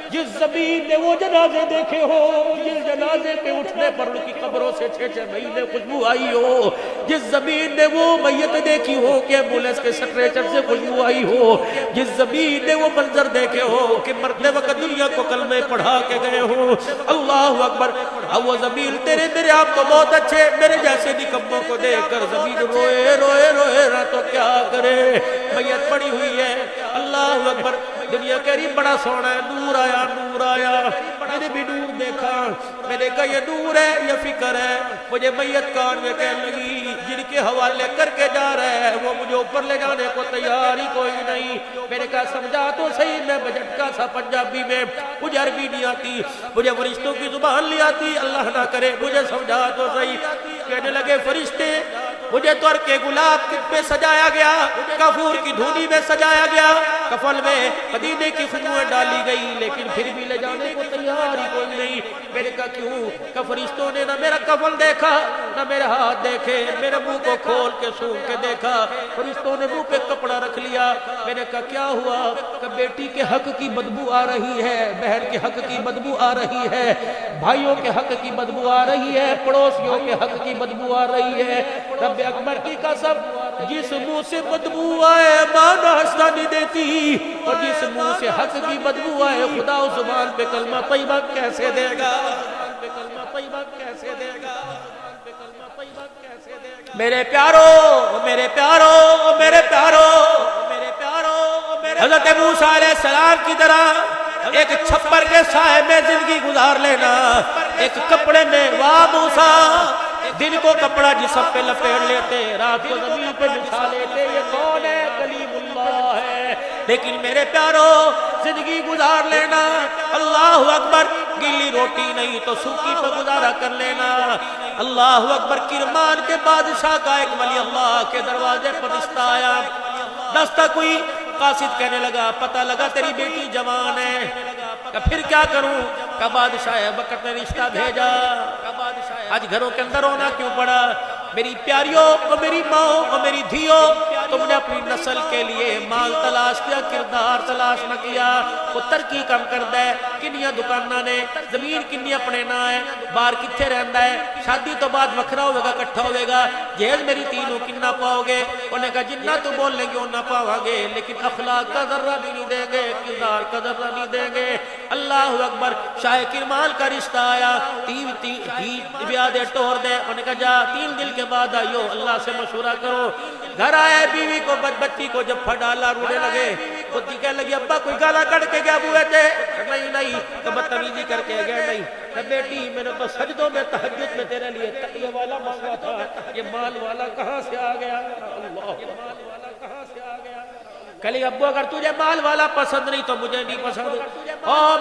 جس زمین نے وہ جنازے دیکھے ہو، جس جنازے پہ اٹھنے پر ان کی قبروں سے 6 مہینے خوشبو آئی ہو، جس زمین نے وہ میت دیکھی ہو کہ ایمبولینس کے سٹریچر سے خوشبو آئی ہو، جس زمین نے وہ منظر دیکھے ہو کہ مرتے وقت دنیا کو کلمے پڑھا کے گئے ہو، اللہ اکبر، اب وہ زمین تیرے میرے آپ کو بہت اچھے میرے جیسے نکموں کو دیکھ کر زمین روئے روئے روئے رہا تو کیا کرے، میت پڑی ہوئی ہے، اللہ اکبر، دنیا کہہ رہی بڑا سونا ہے، نور آیا نور آیا، میں نے بھی نور دیکھا، میں نے کہا یہ نور ہے یہ فکر ہے، مجھے میت کان میں کہنے لگی جن کے حوالے کر کے جا رہے ہیں وہ مجھے اوپر لے جانے کو تیار ہی کوئی نہیں، میں نے کہا سمجھا تو صحیح، میں بجٹکا سا پنجابی میں، مجھے عربی نہیں آتی، مجھے فرشتوں کی زبان نہیں آتی، اللہ نہ کرے مجھے سمجھا تو صحیح، کہنے لگے فرشتے مجھے تو کے گلاب میں سجایا گیا، کافور کی دھونی میں سجایا گیا، کفن میں مدینے کی خوشبوئیں ڈالی گئی، لیکن پھر بھی لے جانے کو تیار ہی کوئی نہیں، میں نے کہا کیوں؟ کہ فرشتوں نے نہ میرا کفن دیکھا نہ میرے ہاتھ دیکھے، میرے منہ کو کھول کے سونگ کے دیکھا، فرشتوں نے منہ پہ کپڑا رکھ لیا، میں نے کہا کیا ہوا؟ کہ بیٹی کے حق کی بدبو آ رہی ہے، بہن کے حق کی بدبو آ رہی ہے، بھائیوں کے حق کی بدبو آ رہی ہے، پڑوسیوں کے حق کی بدبو آ رہی ہے، رب اکبر کی قسم جس منہ سے بدبو آئے ماں ناصرہ نہیں دیتی، اور جس منہ سے حق کی بدبو آئے خدا اس زبان پہ کلمہ طیبہ کیسے دے گا؟ میرے پیارو میرے پیارو میرے پیارو میرے پیارو، حضرت موسیٰ علیہ السلام کی طرح ایک چھپر کے سائے میں زندگی گزار لینا، ایک کپڑے میں واہ موسیٰ، دن کو کپڑا جسم پہ لپیٹ لیتے، رات کو زمین پہ بچھا لیتے، یہ کون ہے؟ کلیم اللہ ہے، لیکن میرے پیارو زندگی گزار لینا، اللہ اکبر، گیلی روٹی نہیں تو سوکھی پہ گزارا کر لینا، اللہ اکبر، کرمان کے بادشاہ کا ایک ولی اللہ کے دروازے پر رشتہ آیا، دستک ہوئی، قاصد کہنے لگا پتہ لگا تیری بیٹی جوان ہے، کہ پھر کیا کروں؟ کہ بادشاہ ابوبکر نے رشتہ بھیجا، آج گھروں کے اندر ہونا کیوں پڑا؟ میری پیاریوں اور میری ماں اور میری دھیوں، تم نے اپنی نسل کے لیے مال تلاش کیا، کردار تلاش نہ کیا، وہ ترقی کم کردہ ہے، کنیاں دکانہ نے، زمین کنی اپنے نہ ہے، بار کتھے رہندہ ہے، شادی تو بعد وکھرا ہوئے گا کٹھا ہوئے گا، جہیز میری تینوں کنہ پاؤ گے، انہیں کہا جنہ تو بول لیں گے انہ پاؤ گے، لیکن اخلاق کا ذرہ بھی نہیں دیں گے، کردار کا ذرہ نہیں دیں گے، اللہ اکبر، شاہ کرمان کا رشتہ آیا، بیاہ دے ٹور دے، انہیں کہا جا 3 دن کے بعد آئیو، اللہ سے مشورہ کرو، گھر آئے بیوی کو بچی کو جب پھر ڈالا رونے لگے، خودی کہنے لگی ابا کوئی گالا کڑ کے گیا بوئے تھے، نہیں، تو بدتمیزی کر کے گیا نہیں، بیٹی میں نے تو سجدوں میں تہجد میں تیرے لیے تقیہ والا مانگا تھا، یہ مال والا کہاں سے آ گیا؟ اللہ، یہ مال والا کہاں سے آ گیا؟ کہلی ابو اگر تجھے مال والا پسند نہیں تو مجھے نہیں پسند،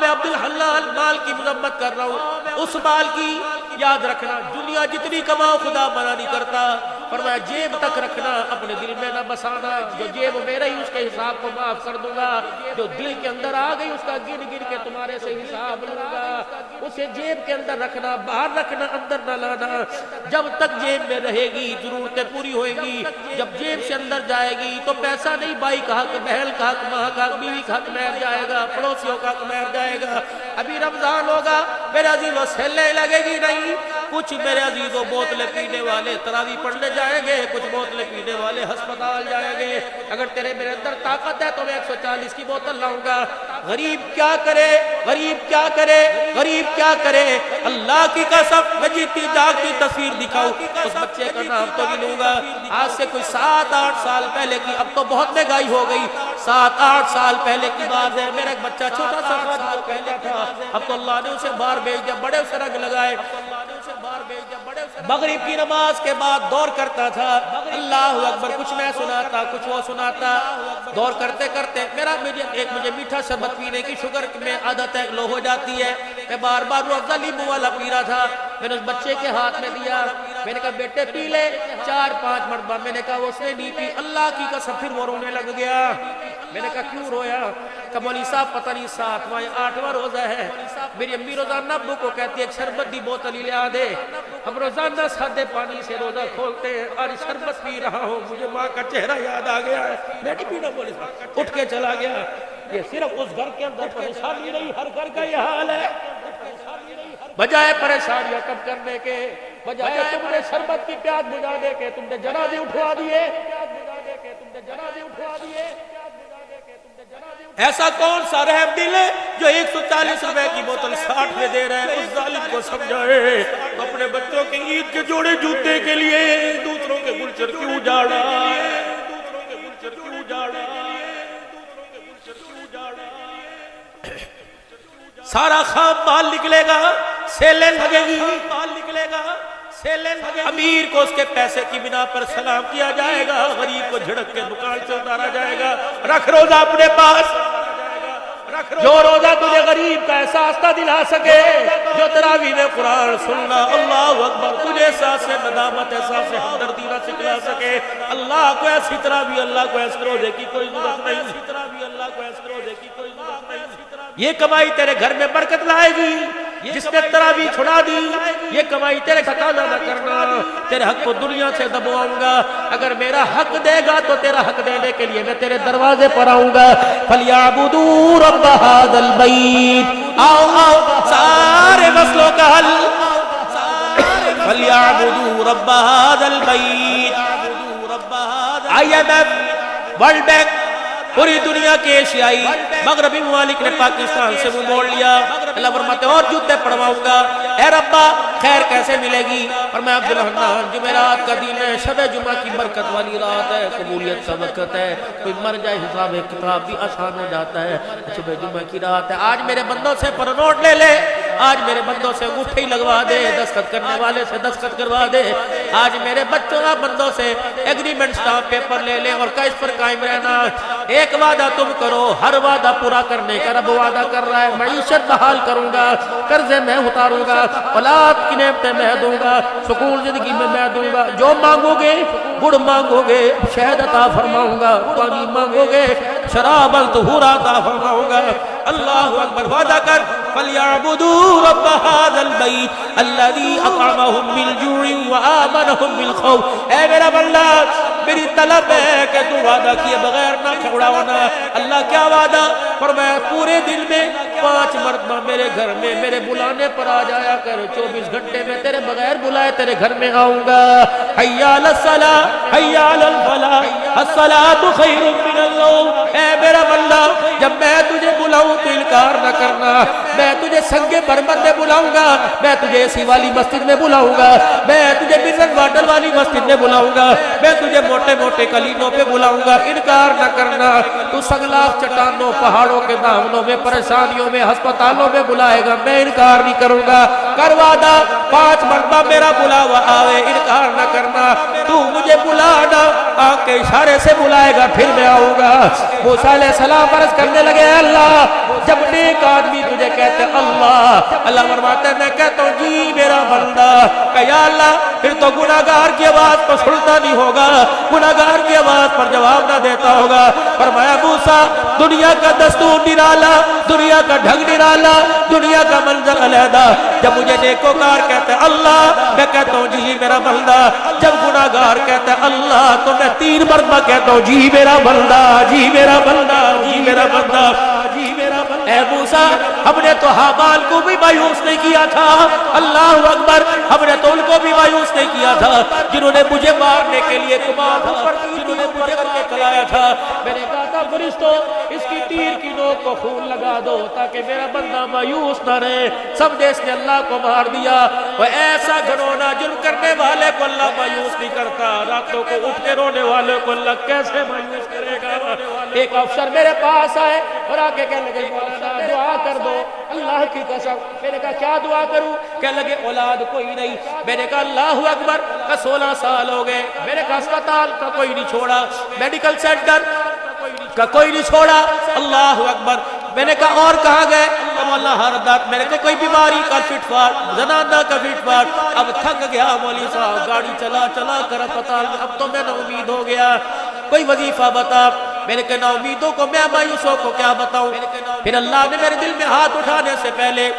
میں عبدالحلال مال کی مذمت کر رہا ہوں، اس مال کی یاد رکھنا، دنیا جتنی کماؤ خدا منع نہیں کرتا، فرمایا جیب تک رکھنا، اپنے دل میں نہ بسانا، جو جیب میرا ہی اس کے حساب کو معاف کر دوں گا، جو دل کے اندر آ گئی اس کا گن گن کے تمہارے سے حساب لوں گا، اسے جیب کے اندر رکھنا، باہر رکھنا، اندر نہ لانا، جب تک جیب میں رہے گی ضرورتیں پوری ہوئیں گی، جب جیب سے اندر جائے گی تو پیسہ نہیں، بھائی کا حق، بہن کا حق، ماں کا حق، بیوی کا حق مہر جائے گا، پڑوسیوں کا حق مہر جائے گا، ابھی رمضان ہوگا میرے عزیزوں سیلے لگے گی نہیں، کچھ میرے عزیزوں بوتلیں پینے والے تراویح پڑھنے جائیں گے، کچھ بوتلیں پینے والے ہسپتال جائیں گے، اگر تیرے میرے اندر طاقت ہے تو میں 140 کی بوتل لاؤں گا، غریب کیا کرے، غریب کیا کرے، غریب کیا کرے، اللہ کی قسم میں جیتی جاگتی تصویر دکھاؤں، اس بچے کا نام تو بھی لوں گا، آج سے کوئی 7-8 سال پہلے کی، اب تو بہت مہنگائی ہو گئی، 7-8 سال پہلے کی بات ہے، میرا ایک بچہ چھوٹا سا پہلے تھا، اب تو اللہ نے اسے باہر بھیج دیا، بڑے اسے رنگ لگائے، مغرب کی نماز کے بعد دور کرتا تھا، اللہ اکبر، کچھ میں سناتا کچھ وہ سناتا، دور کرتے کرتے مجھے میٹھا شربت پینے کی شوگر میں عادت ہے، لو ہو جاتی ہے، میں بار بار روح افزا لیمو والا پی رہا تھا، میں نے اس بچے کے ہاتھ میں دیا، میں نے کہا بیٹے پی لے، 4-5 مرتبہ، میں نے کہا اس نے نہیں پی، اللہ کی قسم پھر وہ رونے لگ گیا، میں نے کہا کیوں رویا؟ کہ مولوی صاحب پتہ نہیں 7واں یا 8واں روزہ ہے، میری امی روزانہ ابو کو کہتی ہے ایک شربت دی بوتل ہی لے آ دے، ہم روزانہ سادے پانی سے روزہ کھولتے ہیں، اور شربت پی رہا ہوں، مجھے ماں کا چہرہ یاد آ گیا ہے، میں نہیں پینا مولوی صاحب، اٹھ کے چلا گیا، یہ صرف اس گھر کے اندر پریشانی نہیں، ہر گھر کا یہ حال ہے، بجائے پریشانیاں کم کرنے کے بجائے تم نے شربت کی پیاس بجھانے کے تم نے جنازے اٹھوا دیے. ایسا کون سا رحم دل ہے جو 140 روپے کی بوتل 60 میں دے رہا ہے؟ اس ظالم کو سمجھائے. اپنے بچوں کے عید کے جوڑے جوتے کے لیے دوسروں کے گلچر کیوں جاڑا ہے؟ سارا خام مال نکلے گا، سیلیں لگے گی، امیر کو اس کے پیسے کی بنا پر سلام کیا جائے گا، غریب کو جھڑک کے دکان سے اتارا جائے گا. رکھ روزہ اپنے پاس، جو روزہ تجھے غریب کا احساس نہ دلا سکے، جو تراویح میں قرآن سننا اللہ اکبر تجھے احساس ندامت احساس ہمدردی نہ سکھلا سکے. اللہ کو ایسی تراویح، اللہ کو ایسے روزے کی کوئی ضرورت نہیں. یہ کمائی تیرے گھر میں برکت لائے گی. جس نے تراویح چھڑا دی یہ کمائی تیرے ٹھکانا نہ کرنا. تیرے حق کو دنیا سے دبواؤں گا. اگر میرا حق دے گا تو تیرا حق دینے کے لیے میں تیرے دروازے پر آؤں گا. فَلْيَعْبُدُوا رَبَّ هَذَا الْبَيْتِ. آؤ آؤ سارے مسئلوں کا حل. فَلْيَعْبُدُوا رَبَّ هَذَا الْبَيْتِ. IMF، ورلڈ بینک، پوری دنیا کے ایشیائی مغربی ممالک نے پاکستان سے منہ موڑ لیا. اللہ فرماتے اور جوتے پڑھواؤں گا. اے ربا خیر کیسے ملے گی؟ اور میں عبدالحنان جمعرات کا دن ہے، شب جمعہ کی برکت والی رات ہے، قبولیت کا وقت ہے. کوئی مر جائے حساب کتاب بھی آسان ہو جاتا ہے. صبح جمعہ کی رات ہے. آج میرے بندوں سے پر نوٹ لے لے، آج میرے بندوں سے انگوٹھی لگوا دے، دستخط کرنے والے سے دستخط کروا دے. آج میرے بندوں سے ایگریمنٹ سٹامپ پیپر لے لے اور اس پر قائم رہنا. ایک وعدہ تم کرو، ہر وعدہ پورا کرنے کا رب وعدہ کر رہا ہے. معیشت بحال کروں گا، قرضے میں اتاروں گا، اولاد کی نعمتیں میں دوں گا، سکون زندگی میں دوں گا. جو مانگو گے، گڑ مانگو گے شہد عطا فرماؤں گا، پانی مانگو گے شراب الطہور عطا فرماؤں گا. اللہ اکبر. وعدہ کر. فَلْيَعْبُدُوا رَبَّ هَذَا الْبَيْتِ الَّذِي أَطْعَمَهُم مِّن جُوعٍ وَآمَنَهُم مِّن خَوْفٍ. اے میرا بندہ میری طلب ہے کہ تو وعدہ کیے بغیر نہ کھوڑاونا. اللہ کیا وعدہ؟ فرمایا پورے دن میں 5 مرتبہ میرے گھر میں میرے بلانے پر آ جایا کر. 24 گھنٹے میں تیرے بغیر بلائے تیرے گھر میں آؤں گا. حی علی الصلاۃ حی علی الفلاح الصلاۃ خیر من النوم. اے میرا بندہ جب میں تجھے بلاؤں تو انکار نہ کرنا. میں تجھے سنگ بربر میں بلاؤں گا، میں تجھے اسی والی مسجد میں بلاؤں گا، میں تجھے منرل واٹر والی مسجد میں بلاؤں گا، میں تجھے موٹے موٹے کلینوں پہ بلاؤں گا. انکار نہ کرنا. تو سنگلاخ چٹانوں پہاڑوں کے دامنوں میں پریشانیوں میں ہسپتالوں میں بلائے گا، میں انکار نہیں کروں گا. کر وعدہ 5 مرتبہ میرا بلاوا آوے، انکار نہ کرنا. تو مجھے بلانا آنکھ کے اشارے سے بلائے گا پھر میں آؤں گا. موسیٰ علیہ السلام عرض کرنے لگے اللہ جب نیک آدمی تجھے کہتے اللہ، اللہ فرماتا ہے میں کہتا ہوں جی میرا بندہ. کہ یا اللہ پھر تو گناہگار کی آواز پر سنتا نہیں ہوگا، گناہگار کی آواز پر جواب نہ دیتا ہوگا. فرمایا موسیٰ دنیا کا دستور نرالا، دنیا کا ڈھنگ نرالا، دنیا کا منظر علیحدہ. جب مجھے نیکوکار کہتے اللہ میں کہتا ہوں جی میرا بندہ. جب گناہگار کہتا ہے اللہ تو میں 3 مرتبہ کہتا ہوں جی میرا بندہ، جی میرا بندہ، جی میرا بندہ، جی میرا بندہ. اے موسیٰ ہم نے تو حابال کو بھی مایوس نہیں کیا تھا. اللہ اکبر. ہم نے تو ان کو بھی مایوس نہیں کیا تھا جنہوں نے مجھے مارنے کے لیے کمایا تھا، جنہوں نے مجھے کر کے چلایا تھا. میں نے کہا تھا فرشتوں اس کی تیر کی نوک کو خون لگا دو تاکہ میرا بندہ مایوس نہ رہے. سمجھے اس نے اللہ کو مار دیا. وہ ایسا گھنونا جرم کرنے والے کو اللہ مایوس نہیں کرتا، راتوں کو اٹھ کے رونے والے کو اللہ کیسے مایوس کرے گا. ایک افسر میرے پاس آئے اور آ کے کہنے لگے مولانا دعا کر دو اللہ کی قسم. میں نے کہا کیا دعا کروں؟ کہنے لگے اولاد کوئی نہیں. میں نے کہا اللہ اکبر. کا 16 سال ہو گئے. میں نے کہا اسپتال کا کوئی نہیں چھوڑا، میڈیکل سینٹر کا کوئی نہیں چھوڑا. اللہ اکبر. میں نے کہا اور کہاں گئے؟ اللہ ہر دات. میں نے کہا کوئی بیماری کا فٹ فاٹ، زنانہ کا فٹ فاٹ. اب تھک گیا مولوی صاحب، گاڑی چلا چلا کر اسپتال میں، اب تو میں نا امید ہو گیا. کوئی وظیفہ بتا. میں نے کہا نا امیدوں کو میں مایوسوں کو کیا بتاؤں. پھر اللہ نے میرے دل میں ہاتھ اٹھانے سے پہلے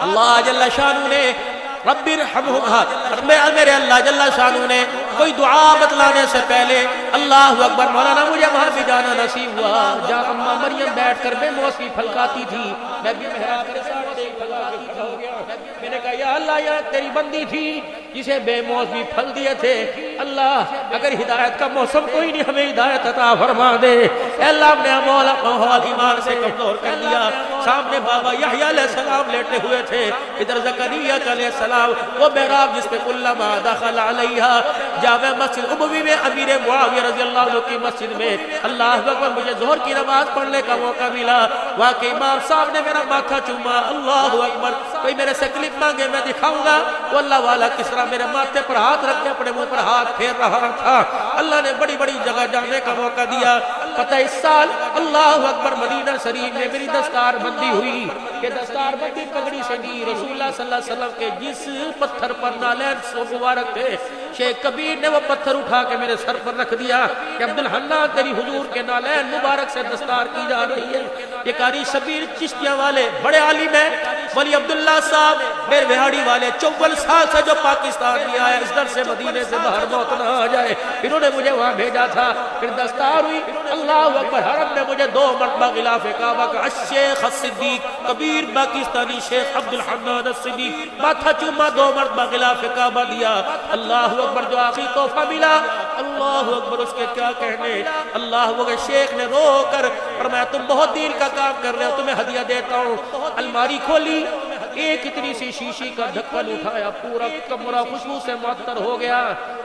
اللہ جل شانہ نے رب ارحمہما، میرے اللہ جل شانہ نے کوئی دعا بتلانے سے پہلے اللہ اکبر. مولانا مجھے وہاں بھی جانا نصیب ہوا جہاں اماں مریم بیٹھ کر بے موسمی پھلکاتی تھی. میں بھی محراب کے ساتھ کھڑا ہو گیا. میں نے کہا یا اللہ یہ تیری بندی تھی جسے بے موسمی پھل دیے تھے, اللہ اگر ہدایت کا موسم کوئی نہیں ہمیں ہدایت عطا فرما دے. اے اللہ ہم نے مولا ماحول ایمان سے کمزور کر دیا. سامنے بابا یحییٰ علیہ السلام لیٹے ہوئے تھے, ادھر زکریا علیہ السلام, وہ محراب جس پہ کلما دخل علیہا, جامع مسجد اموی میں امیر معاویہ رضی اللہ عنہ کی مسجد میں اللہ اکبر مجھے ظہر کی نماز پڑھنے کا موقع ملا. واقعی امام صاحب نے میرا ماتھا چوما, اللہ اکبر, کوئی میرے سے کلپ مانگے میں دکھاؤں گا. وہ اللہ والا کس طرح میرے ماتھے پر ہاتھ رکھ کے اپنے منہ پر ہاتھ پھیر رہا تھا. اللہ نے بڑی بڑی جگہ جانے کا موقع دیا. پتہ اس سال اللہ اکبر مدینہ شریف میں میری دستار بندی ہوئی کہ دستار بندی پگڑی سے دی. رسول اللہ صلی اللہ علیہ وسلم کے جس پتھر پر نالین سو مبارک تھے, شیخ کبیر نے وہ پتھر اٹھا کے میرے سر پر رکھ دیا کہ عبدالحنان تیری حضور کے نالین مبارک سے دستار کی جا رہی ہے. یہ قاری شبیر چشتیہ والے بڑے عالم ہیں, ولی عبداللہ صاحب میرے بہاڑی والے 54 سال سے جو پاکستان میں آیا, اس در سے مدینے سے باہر موت نہ آ جائے, انہوں نے مجھے وہاں بھیجا تھا. پھر دستار ہوئی, اللہ اکبر, حرم نے مجھے 2 مرتبہ غلاف کعبہ کا الشیخ الصدیق کبیر پاکستانی شیخ عبدالحنان الصدیق ماتھا چوما, 2 مرتبہ غلاف کعبہ دیا. اللہ اکبر, جو آخری تحفہ ملا, اللہ اکبر, اس کے کیا کہنے. اللہ اکبر, شیخ نے رو کر فرمایا تم بہت دین کا کام کر رہے ہو, تمہیں ہدیہ دیتا ہوں. الماری کھولی, ایک اتنی سی شیشی کا ڈھکن اٹھایا, پورا کمرہ خوشبو سے معطر ہو گیا.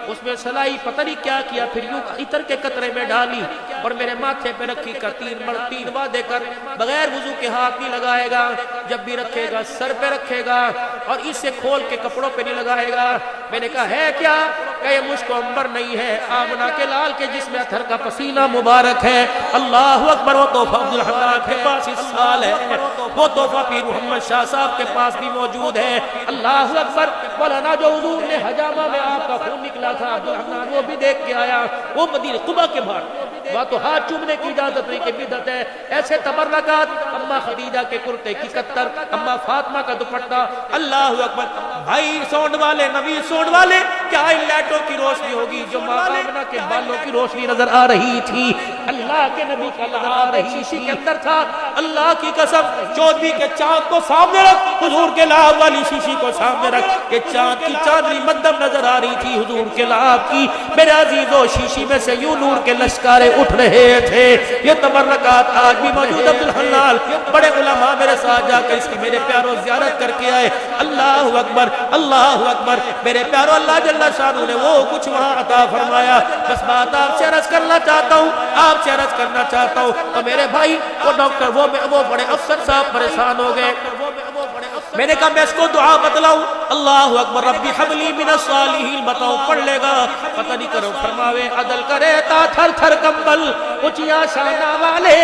اس میں سلائی پتہ نہیں کیا کیا, پھر یوں عطر کے قطرے میں ڈالی اور میرے ماتھے پہ رکھی کا 3 وعدے کر بغیر وضو کے ہاتھ نہیں لگائے گا, جب بھی رکھے گا سر پہ رکھے گا اور اس سے کھول کے کپڑوں پہ نہیں لگائے گا. میں نے کہا ہے کیا؟ کہ یہ مشک و عنبر نہیں ہے, آمنہ کے لال کے جسم اطہر کا پسینہ مبارک ہے. اللہ اکبر, وہ تحفہ عبدالحنان کے پاس اس سال ہے, وہ تحفہ پیر محمد شاہ صاحب کے پاس بھی موجود ہے. اللہ اکبر, مولانا جو حضور نے حجامہ میں آپ کا خون نکلا تھا عبدالحنان وہ بھی دیکھ کے آیا, وہ مدینہ قباء کے باہر. وہاں تو ہاتھ چومنے کی اجازت نہیں کہ بدعت ہے. ایسے تبرکات, اما خدیجہ کے کرتے کی قطر, اما فاطمہ کا دوپٹہ. اللہ اکبر, بھائی سونڈ والے, نبی سونڈ والے, کیا ان لائٹوں کی روشنی ہوگی جو ماں آمنہ کے بالوں کی روشنی نظر آ رہی تھی. اللہ کے نبی کا نظر آ رہی شیشی کے اندر تھا. اللہ کی قسم, 14 کے چاند کو سامنے رکھ, حضور کے لعاب والی شیشی کو سامنے رکھ, کہ چاند کی چاندنی مدم نظر آ رہی تھی حضور کے لعاب کی. میرے عزیزو, شیشی میں سے یوں نور کے لشکارے اٹھ رہے تھے. یہ تبرکات آج بھی موجود. عبدالحنان, بڑے علماء میرے ساتھ جا کر اس کی میرے پیاروں زیارت کر کے آئے. اللہ اکبر, اللہ اکبر, میرے پیاروں, اللہ جل شانہ نے وہ کچھ وہاں عطا فرمایا. بس بات آپ سے عرض کرنا چاہتا ہوں, آپ سے عرض کرنا چاہتا ہوں. اور میرے بھائی وہ ڈاکٹر, وہ بڑے افسر صاحب پریشان ہو گئے. میں نے کہا میں اس کو دعا بتلاؤں. اللہ اکبر, ربی حبلی من الصالحین بتاؤں, پڑھ لے گا پتہ نہیں کرو. فرماوے عدل کرے تا تھر تھر کمبل اچیاں شانہ والے,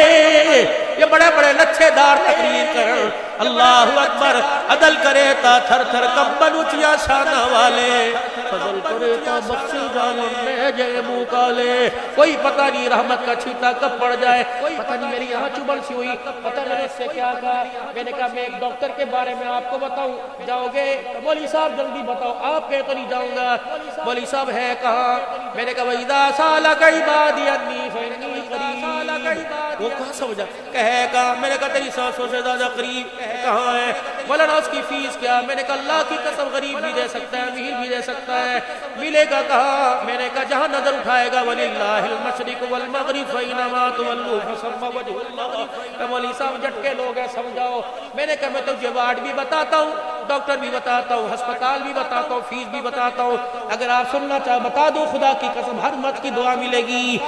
یہ بڑے بڑے لچھے دار تقریر کر. اللہ اکبر, عدل کرے تا تھر تھر کمبل اچیاں شانہ والے, فضل کرے تا بخشی جانم میں جے منہ کالے. کوئی پتہ نہیں رحمت کا چھیٹا کب پڑ جائے. پتہ نہیں میری یہاں چبل سی ہوئی, پتہ نہیں اس سے کیا کہا. میں نے کہا میں ایک ڈاکٹر کے بارے میں آپ کو بتاؤں, جاؤ گے؟ مولوی صاحب جلدی بتاؤ. آپ کہے تو نہیں جاؤں گا. مولوی صاحب ہے کہاں؟ میں نے کہا وَإِذَا سَأَلَكَ عِبَادِي عَنِّي فَإِنِّي قَرِيبٌ. وہ کہاں سمجھا, کہے کہاں؟ میں نے کہا تیری 700 سے زیادہ قریب کہاں ہے؟ مولانا اس کی فیس کیا؟ میں نے کہا اللہ کی قسم غریب بھی دے سکتا ہے, امیر بھی دے سکتا ہے. ملے گا کہاں؟ میں نے کہا جہاں نظر اٹھائے گا. وَلِلَّهِ الْمَشْرِقُ وَالْمَغْرِبُ فَأَيْنَمَا تُوَلُّوا فَثَمَّ وَجْهُ اللَّهِ. مولوی صاحب جھٹکے لوگ ہیں, سمجھاؤ. میں نے کہا میں تجھے وارڈ بھی بتاتا ہوں, ڈاکٹر بھی بتاتا ہوں, ہسپتال بھی بتاتا ہوں, فیس بھی بتاتا ہوں. اگر آپ سننا چاہے بتا دو, خدا کی قسم ہر مرد کی دعا ملے گی.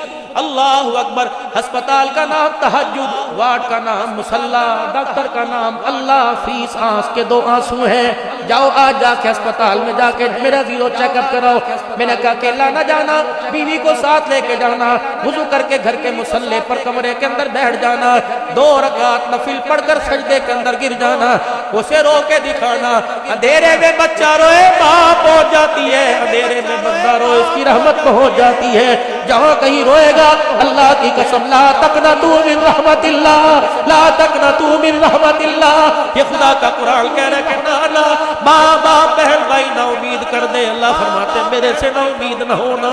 اللہ اکبر, ہسپتال کا نام تہجد, وارڈ کا نام مصلی, ڈاکٹر کا نام اللہ, فیس آنس کے 2 آنسو ہیں. جاؤ آج جا کے ہسپتال میں جا کے میرا زیرو چیک اپ کراؤ. میں نے کہا اکیلا نہ جانا, بیوی کو ساتھ لے کے جانا, وضو کر کے گھر کے مصلی پر کمرے کے اندر بیٹھ جانا, 2 رکعت نفل پڑھ کر سجدے کے اندر گر جانا, اسے رو کے دکھانا. اندھیرے میں بچہ روئے ماں پہنچ جاتی ہے, اندھیرے میں بندہ روئے اس کی رحمت پہنچ جاتی ہے. جہاں کہیں روئے گا اللہ کی قسم لا تقنطوا من رحمت اللہ, لا تقنطوا من رحمت اللہ. یہ خدا کا قرآن کہہ رہا ہے کہ نانا ماں باپ بہن بھائی نہ امید کر دے. اللہ فرماتے میرے سے نہ امید نہ ہونا.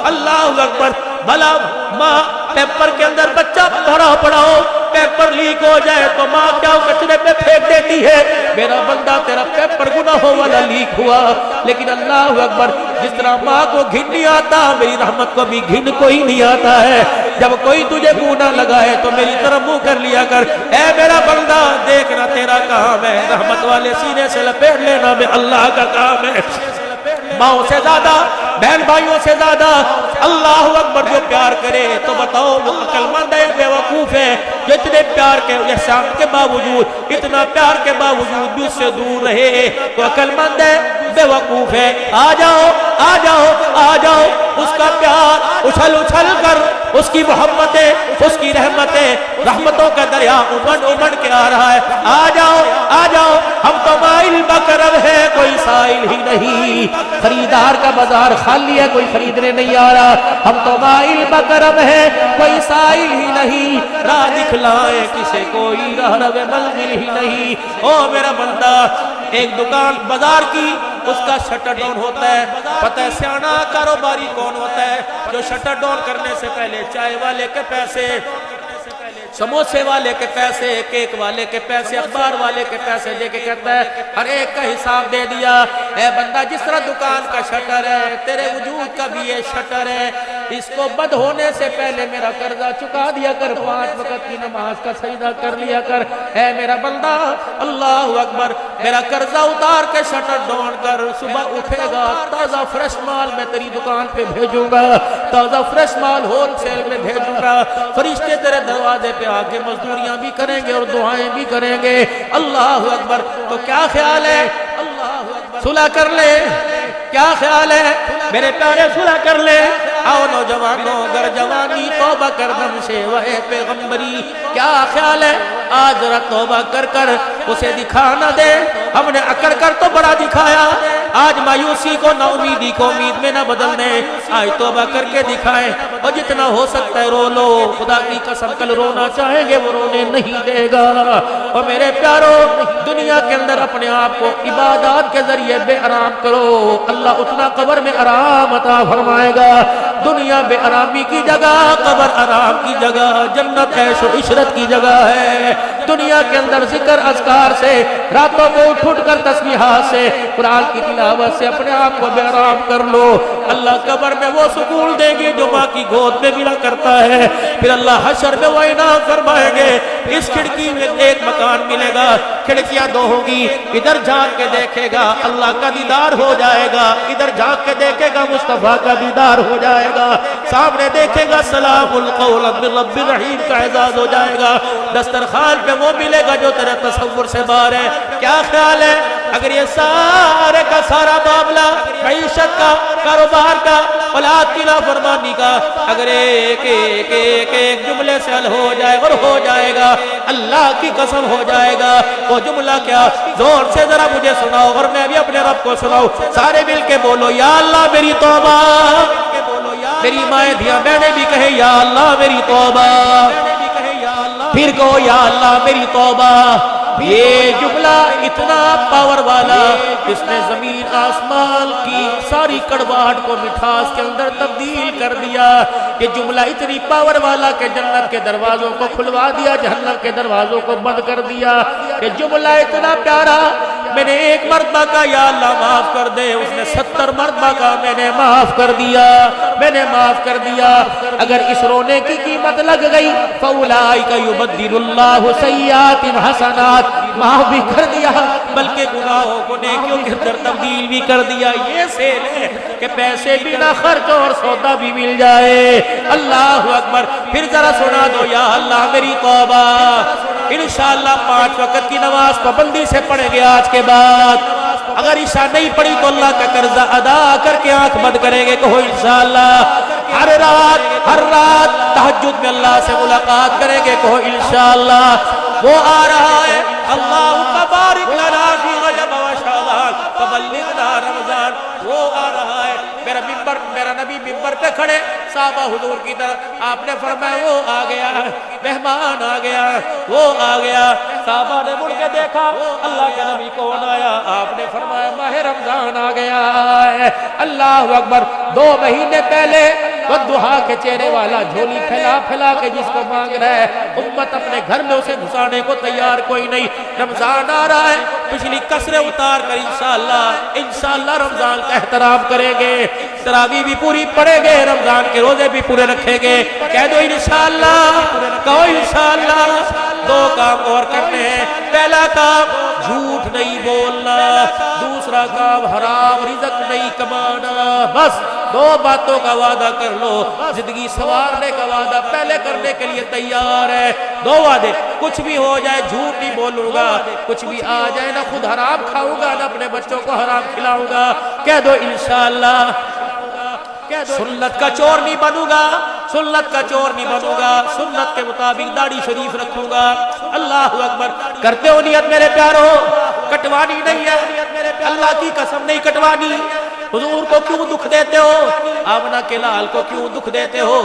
اللہ اکبر, بھلا ماں پیپر کے اندر بچہ بھرا پڑا ہو, پیپر لیک ہو جائے تو ماں کیا کچرے پہ پھینک دیتی ہے. میرا بندہ تیرا پیپر گناہوں والا لیک ہوا, لیکن اللہ اکبر, جس طرح ماں کو گھن نہیں آتا, میری رحمت کو بھی گھن کوئی نہیں آتا ہے. جب کوئی تجھے منہ نہ لگائے تو میری طرف منہ کر لیا کر. اے میرا بندہ دیکھنا تیرا کام ہے, رحمت والے سینے سے لپیٹ لینا میں اللہ کا کام ہے. ماؤں سے زیادہ, بہن بھائیوں سے زیادہ اللہ اکبر جو پیار کرے تو بتاؤ وہ عقل مند ہے, بے وقوف ہے؟ جو اتنے پیار کے احسان کے باوجود, اتنا پیار کے باوجود بھی اس سے دور رہے تو عقل مند ہے, بے وقوف ہے؟ آ جاؤ آ جاؤ آ جاؤ, اس کا پیار اچھل اچھل کر, اس کی محبتیں, اس کی رحمتیں, رحمتوں کا دریا امڑ امڑ کے آ رہا ہے. آ جاؤ آ جاؤ, ہم تو مائل بکرم ہے, کوئی سائل ہی نہیں. خریدار کا بازار خالی ہے, کوئی خریدنے نہیں آ رہا. ہم تو مائل بکرم ہے, کوئی سائل ہی نہیں. راہ دکھلائے کسے کوئی راہ رو منزل ہی نہیں. او میرا بندہ, ایک دکان بازار کی, اس کا شٹر ڈاؤن ہوتا ہے. پتہ ہے سیانا کاروباری کون ہوتا ہے؟ جو شٹر ڈاؤن کرنے سے پہلے چائے والے کے پیسے, سموسے والے کے پیسے, کیک والے کے پیسے, اخبار والے کے پیسے دے کے کہتا ہے ہر ایک کا حساب دے دیا. اے بندہ, جس طرح دکان کا شٹر ہے, تیرے وجود کا بھی یہ شٹر ہے. اس کو بند ہونے سے پہلے میرا قرضہ چکا دیا کر, 5 وقت کی نماز کا سجدہ کر لیا کر. اے میرا بندہ, اللہ اکبر, میرا قرضہ اتار کے شٹر ڈاؤن کر. صبح اٹھے گا, تازہ فریش مال میں تیری دکان پہ بھیجوں گا, تازہ فریش مال ہول سیل میں بھیجوں گا. فرشتے تیرے دروازے پہ آگے مزدوریاں بھی کریں گے اور دعائیں بھی کریں گے. اللہ اکبر. تو کیا خیال ہے, صلح کر لے, کیا خیال ہے میرے پیارے, صلح کر لے. آؤ نوجوانوں, گر جوانی توبہ کر دم سے وے پیغمبری. کیا خیال ہے آج ذرا توبہ کر کر اسے دکھا نہ دے. ہم نے اکڑ کر تو بڑا دکھایا, آج مایوسی کو نا امیدی کو امید میں نہ بدل دیں. آج توبہ کر کے دکھائیں, اور جتنا ہو سکتا ہے رو لو. خدا کی قسم کل رونا چاہیں گے وہ رونے نہیں دے گا. اور میرے پیارو, دنیا کے اندر اپنے آپ کو عبادات کے ذریعے بے آرام کرو, اللہ اتنا قبر میں آرام عطا فرمائے گا. دنیا بے آرامی کی جگہ, قبر آرام کی جگہ, جنت عیش و عشرت کی جگہ ہے. دنیا کے اندر ذکر اذکار سے, راتوں کو اٹھ اٹھ کر تسبیحات سے, قرآن کی تلاوت سے اپنے آپ کو بے آرام کر لو. اللہ قبر میں وہ سکون دے گی جو ماں کی گود میں ملا کرتا ہے. پھر اللہ حشر میں وہ انعام فرمائیں گے. اس کھڑکی میں ایک مکان ملے گا, کھڑکیاں 2 ہوں گی. ادھر جھانک کے دیکھے گا اللہ کا دیدار ہو جائے گا, ادھر جھانک کے دیکھے گا مصطفیٰ کا دیدار ہو جائے گا. سامنے دیکھے گا سلام القول من رب الرحیم کا اعزاز ہو جائے گا. دسترخوان پہ وہ ملے گا جو تیرے تصور سے باہر ہے. کیا خیال ہے اگر یہ سارے کا سارا معاملہ معیشت کا, کاروبار کا, اولاد کی نافرمانی کا, اگر ایک ایک ایک ایک جملے سے حل ہو جائے, اور ہو جائے گا, اللہ کی قسم ہو جائے گا. وہ جملہ کیا, زور سے ذرا مجھے سناؤ اور میں بھی اپنے رب کو سناؤ. سارے مل کے بولو, یا اللہ میری توبہ. میری مائیں دھیاں بہنیں بھی کہیں یا اللہ میری توبہ. پھر کہو یا اللہ میری توبہ. یہ جملہ اتنا پاور والا, اس نے زمین آسمان کی ساری کڑواہٹ کو مٹھاس کے اندر تبدیل کر دیا. یہ جملہ اتنی پاور والا کہ جنت کے دروازوں کو کھلوا دیا, جہنم کے دروازوں کو بند کر دیا. یہ جملہ اتنا پیارا, میں نے 1 مرتبہ کہا یا اللہ معاف کر دے, اس نے 70 مرتبہ کہا میں نے معاف کر دیا, میں نے معاف کر دیا. اگر اس رونے کی قیمت لگ گئی, فَأُولَٰئِكَ يُبَدِّلُ اللَّهُ سَيِّئَاتِهِمْ حَسَنَاتٍ, معاف بھی کر دیا بلکہ گناہوں کو نیکیوں کے اندر تبدیل بھی کر دیا. یہ سیل ہے کہ پیسے بھی نہ خرچ اور سودا بھی مل جائے. اللہ اکبر. پھر ذرا سنا دو یا اللہ میری توبہ. انشاءاللہ 5 وقت کی نماز پابندی سے پڑھیں گے آج کے بعد. اگر عشاء نہیں پڑھی تو اللہ کا قرضہ ادا کر کے آنکھ بند کریں گے. کہو انشاءاللہ. ہر رات تہجد میں اللہ سے ملاقات کریں گے. کہو انشاءاللہ. وہ آ رہا ہے, اللہ بارک لنا فی رجب و شعبان فبلغنا رمضان. وہ آ رہا ہے. میرا نبی ممبر پہ کھڑے, صحابہ حضور کی طرف, آپ نے فرمایا وہ آ گیا, مہمان آ گیا, وہ آ گیا. صحابہ نے مڑ کے دیکھا, اللہ کے نبی کون آیا؟ آپ نے فرمایا ماہ رمضان آ گیا ہے. اللہ اکبر. 2 مہینے پہلے والضحیٰ کے چہرے والا جھولی پھیلا پھیلا کے جس کو مانگ رہا ہے، امت اپنے گھر میں اسے گھسانے کو تیار کوئی نہیں۔ رمضان آ رہا ہے، پچھلی کسریں اتار کر انشاءاللہ رمضان کا احترام کریں گے، تراویح بھی پوری پڑھیں گے، رمضان کے روزے بھی پورے رکھیں گے۔ کہہ دو انشاءاللہ، کہو انشاءاللہ۔ دو کام اور کرنے ہیں، پہلا کام جھوٹ نہیں بولنا، دوسرا کام حرام رزق نہیں کمانا۔ بس دو باتوں کا وعدہ کر لو، زندگی سنوارنے کا وعدہ پہلے کرنے کے لیے تیار ہے۔ دو وعدے، کچھ بھی ہو جائے جھوٹ نہیں بولوں گا، کچھ بھی آ جائے نہ خود حرام کھاؤں گا نہ اپنے بچوں کو حرام کھلاؤں گا۔ کہہ دو انشاءاللہ۔ سنت کا چور نہیں بنوں گا، سنت کا چور نہیں بنوں گا، سنت کے مطابق داڑھی شریف رکھوں گا۔ اللہ اکبر۔ کرتے ہو نیت میرے پیارو، کٹوانی نہیں ہے، اللہ کی قسم نہیں کٹوانی۔ حضور کو کیوں دکھ دیتے ہو؟ آمنہ کے لال کو کیوں دکھ دیتے ہو؟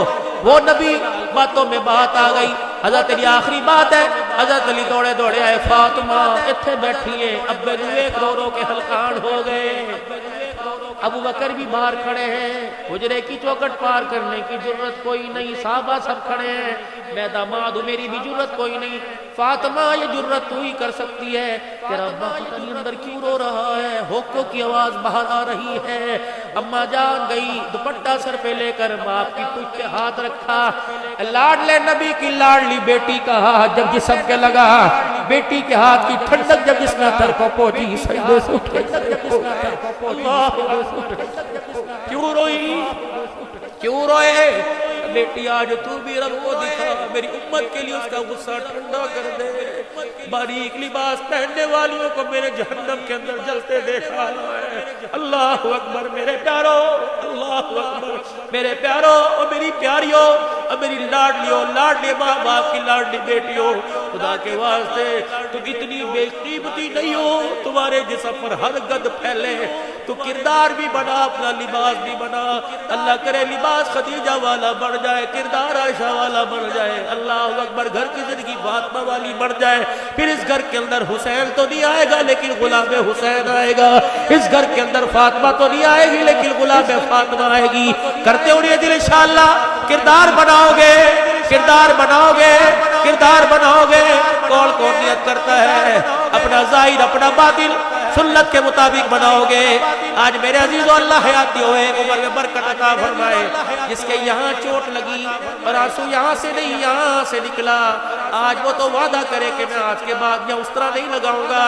وہ نبی، باتوں میں بات آ گئی، حضرت علی آخری بات ہے، حضرت علی دوڑے دوڑے آئے، فاطمہ اتھے بیٹھیے، ابے نو ایک رو رو کے ہلکان ہو گئے۔ ابو بکر بھی باہر کھڑے ہیں، حجرے کی چوکٹ پار کرنے کی جرت کوئی نہیں، صحابہ سب کھڑے ہیں، میں داماد ہوں میری بھی جرت کوئی نہیں۔ فاطمہ یہ جرت تو ہی کر سکتی ہے، تیرا ابا پتہ نہیں اندر کیوں رو رہا ہے، ہوکو کی آواز باہر آ رہی ہے۔ اماں جان گئی، دوپٹہ سر پہ لے کر باپ کی پشت پہ ہاتھ رکھا، لاڈلے نبی کی لاڈلی بیٹی کا ہاتھ جب جسم کے لگا، بیٹی کے ہاتھ کی ٹھنڈک جب جس ناتر کو پہنچی، سجدے سے اٹھ کے کیوں روئی، کیوں روئے؟ بیٹی آج تو بھی رب کو دکھا، میری امت کے لیے اس کا غصہ ٹھنڈا کر دے۔ باریک لباس پہننے والیوں کو میرے جہنم کے اندر جلتے دیکھا ہے۔ اللہ اکبر میرے پیارو، اللہ اکبر میرے پیارو اور میری پیاریوں اور میری لاڈلیوں، لاڈلی ماں باپ کی لاڈلی بیٹیوں، خدا کے واسطے تم اتنی بے قیمتی نہیں ہو، تمہارے جسم پر ہر گد پھیلے، تو کردار بھی بنا، اپنا لباس بھی بنا۔ اللہ کرے لباس خدیجہ والا بڑھ جائے، کردار عائشہ والا بڑھ جائے، اللہ اکبر گھر کی زندگی فاطمہ والی بڑھ جائے، پھر اس گھر کے اندر حسین تو نہیں آئے گا لیکن غلام حسین آئے گا، اس گھر کے اندر فاطمہ تو نہیں آئے گی لیکن غلام فاطمہ آئے گی۔ کرتے ہو یہ دل انشاءاللہ، کردار بناؤ گے، کردار بناؤ گے، کردار بناؤ گے۔ کون کون نیت کرتا ہے اپنا ظاہر اپنا باطن سنت کے مطابق بناؤ گے؟ آج میرے عزیزو اللہ حیاتی ہوئے، عمر میں برکت عطا فرمائے۔ جس کے یہاں چوٹ لگی اور آنسو یہاں سے نہیں یہاں سے نکلا، آج وہ تو وعدہ کرے کہ میں آج کے بعد یہ اس طرح نہیں لگاؤں گا،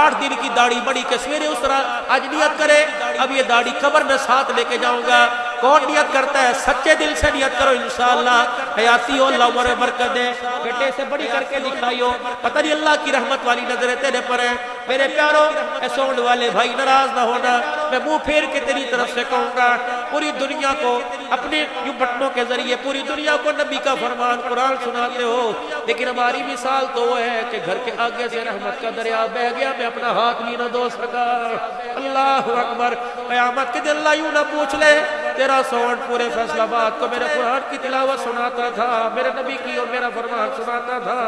8 دن کی داڑھی بڑی کہ سویرے اس طرح، آج نیت کرے اب یہ داڑھی قبر میں ساتھ لے کے جاؤں گا۔ کون نیت کرتا ہے؟ سچے دل سے نیت کرو انشاءاللہ۔ حیاتی ہو، اللہ عمر برکت دے، بیٹے سے بڑی کر کے دکھائیو، پتہ نہیں اللہ کی رحمت والی نظریں تیرے پر ہیں۔ میرے پیارو اے سونڈ والے بھائی ناراض نہ ہونا، میں منہ پھیر کے تیری طرف سے کہوں گا، پوری دنیا کو اپنے یوں بٹنوں کے ذریعے پوری دنیا کو نبی کا فرمان قرآن سناتے ہو، لیکن ہماری مثال تو وہ ہے کہ گھر کے آگے سے رحمت کا دریا بہ گیا، میں اپنا ہاتھ بھی نہ دھو سکا۔ اللہ اکبر۔ قیامت کے دن اللہ یوں نہ پوچھ لے، تیرا سونڈ پورے فیصل آباد کو میرے قرآن کی تلاوت سناتا تھا، میرے نبی کی اور میرا فرمان سناتا تھا،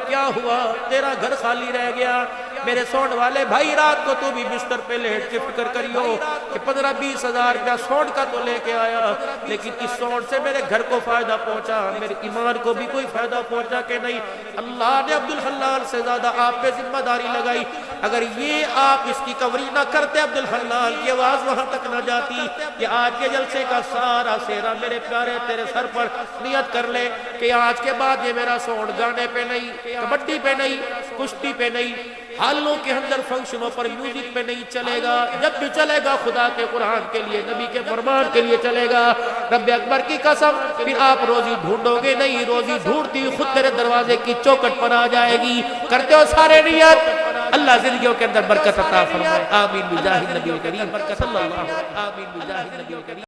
کیا ہوا؟ تیرا گھر خالی رہ گیا۔ میرے سونڈ والے بھائی، رات کو تو بھی بستر پہ لیٹ کے فکر کریو کہ 15-20 ہزار روپیہ سونڈ کا تو لے کے آیا، لیکن اس سونڈ سے میرے گھر کو فائدہ پہنچا، میرے ایمان کو بھی کوئی فائدہ پہنچا کہ نہیں؟ اللہ نے عبدالحلال سے زیادہ آپ پہ ذمہ داری لگائی۔ اگر یہ آپ اس کی کوریج نہ کرتے، عبدالحلال کی آواز وہاں تک نہ جاتی۔ یہ آج کے جلسے کا سارا سیرا میرے پیارے تیرے سر پر نیت کر لے کہ آج کے بعد یہ میرا سونڈ گانے پہ نہیں، کبڈی پہ نہیں، کشتی پہ نہیں، حالوں کے اندر فنکشنوں پر میوزک پہ نہیں چلے گا، جب بھی چلے گا خدا کے قرآن کے لیے، نبی کے فرمان کے لیے چلے گا۔ رب اکبر کی قسم، پھر آپ روزی ڈھونڈو گے نہیں، روزی ڈھونڈتی خود تیرے دروازے کی چوکٹ پر آ جائے گی۔ کرتے ہو سارے نیت؟ اللہ زندگیوں کے اندر برکت عطا فرمائے، آمین بجاہ النبی کریم صلی اللہ علیہ وسلم، آمین بجاہ النبی کریم۔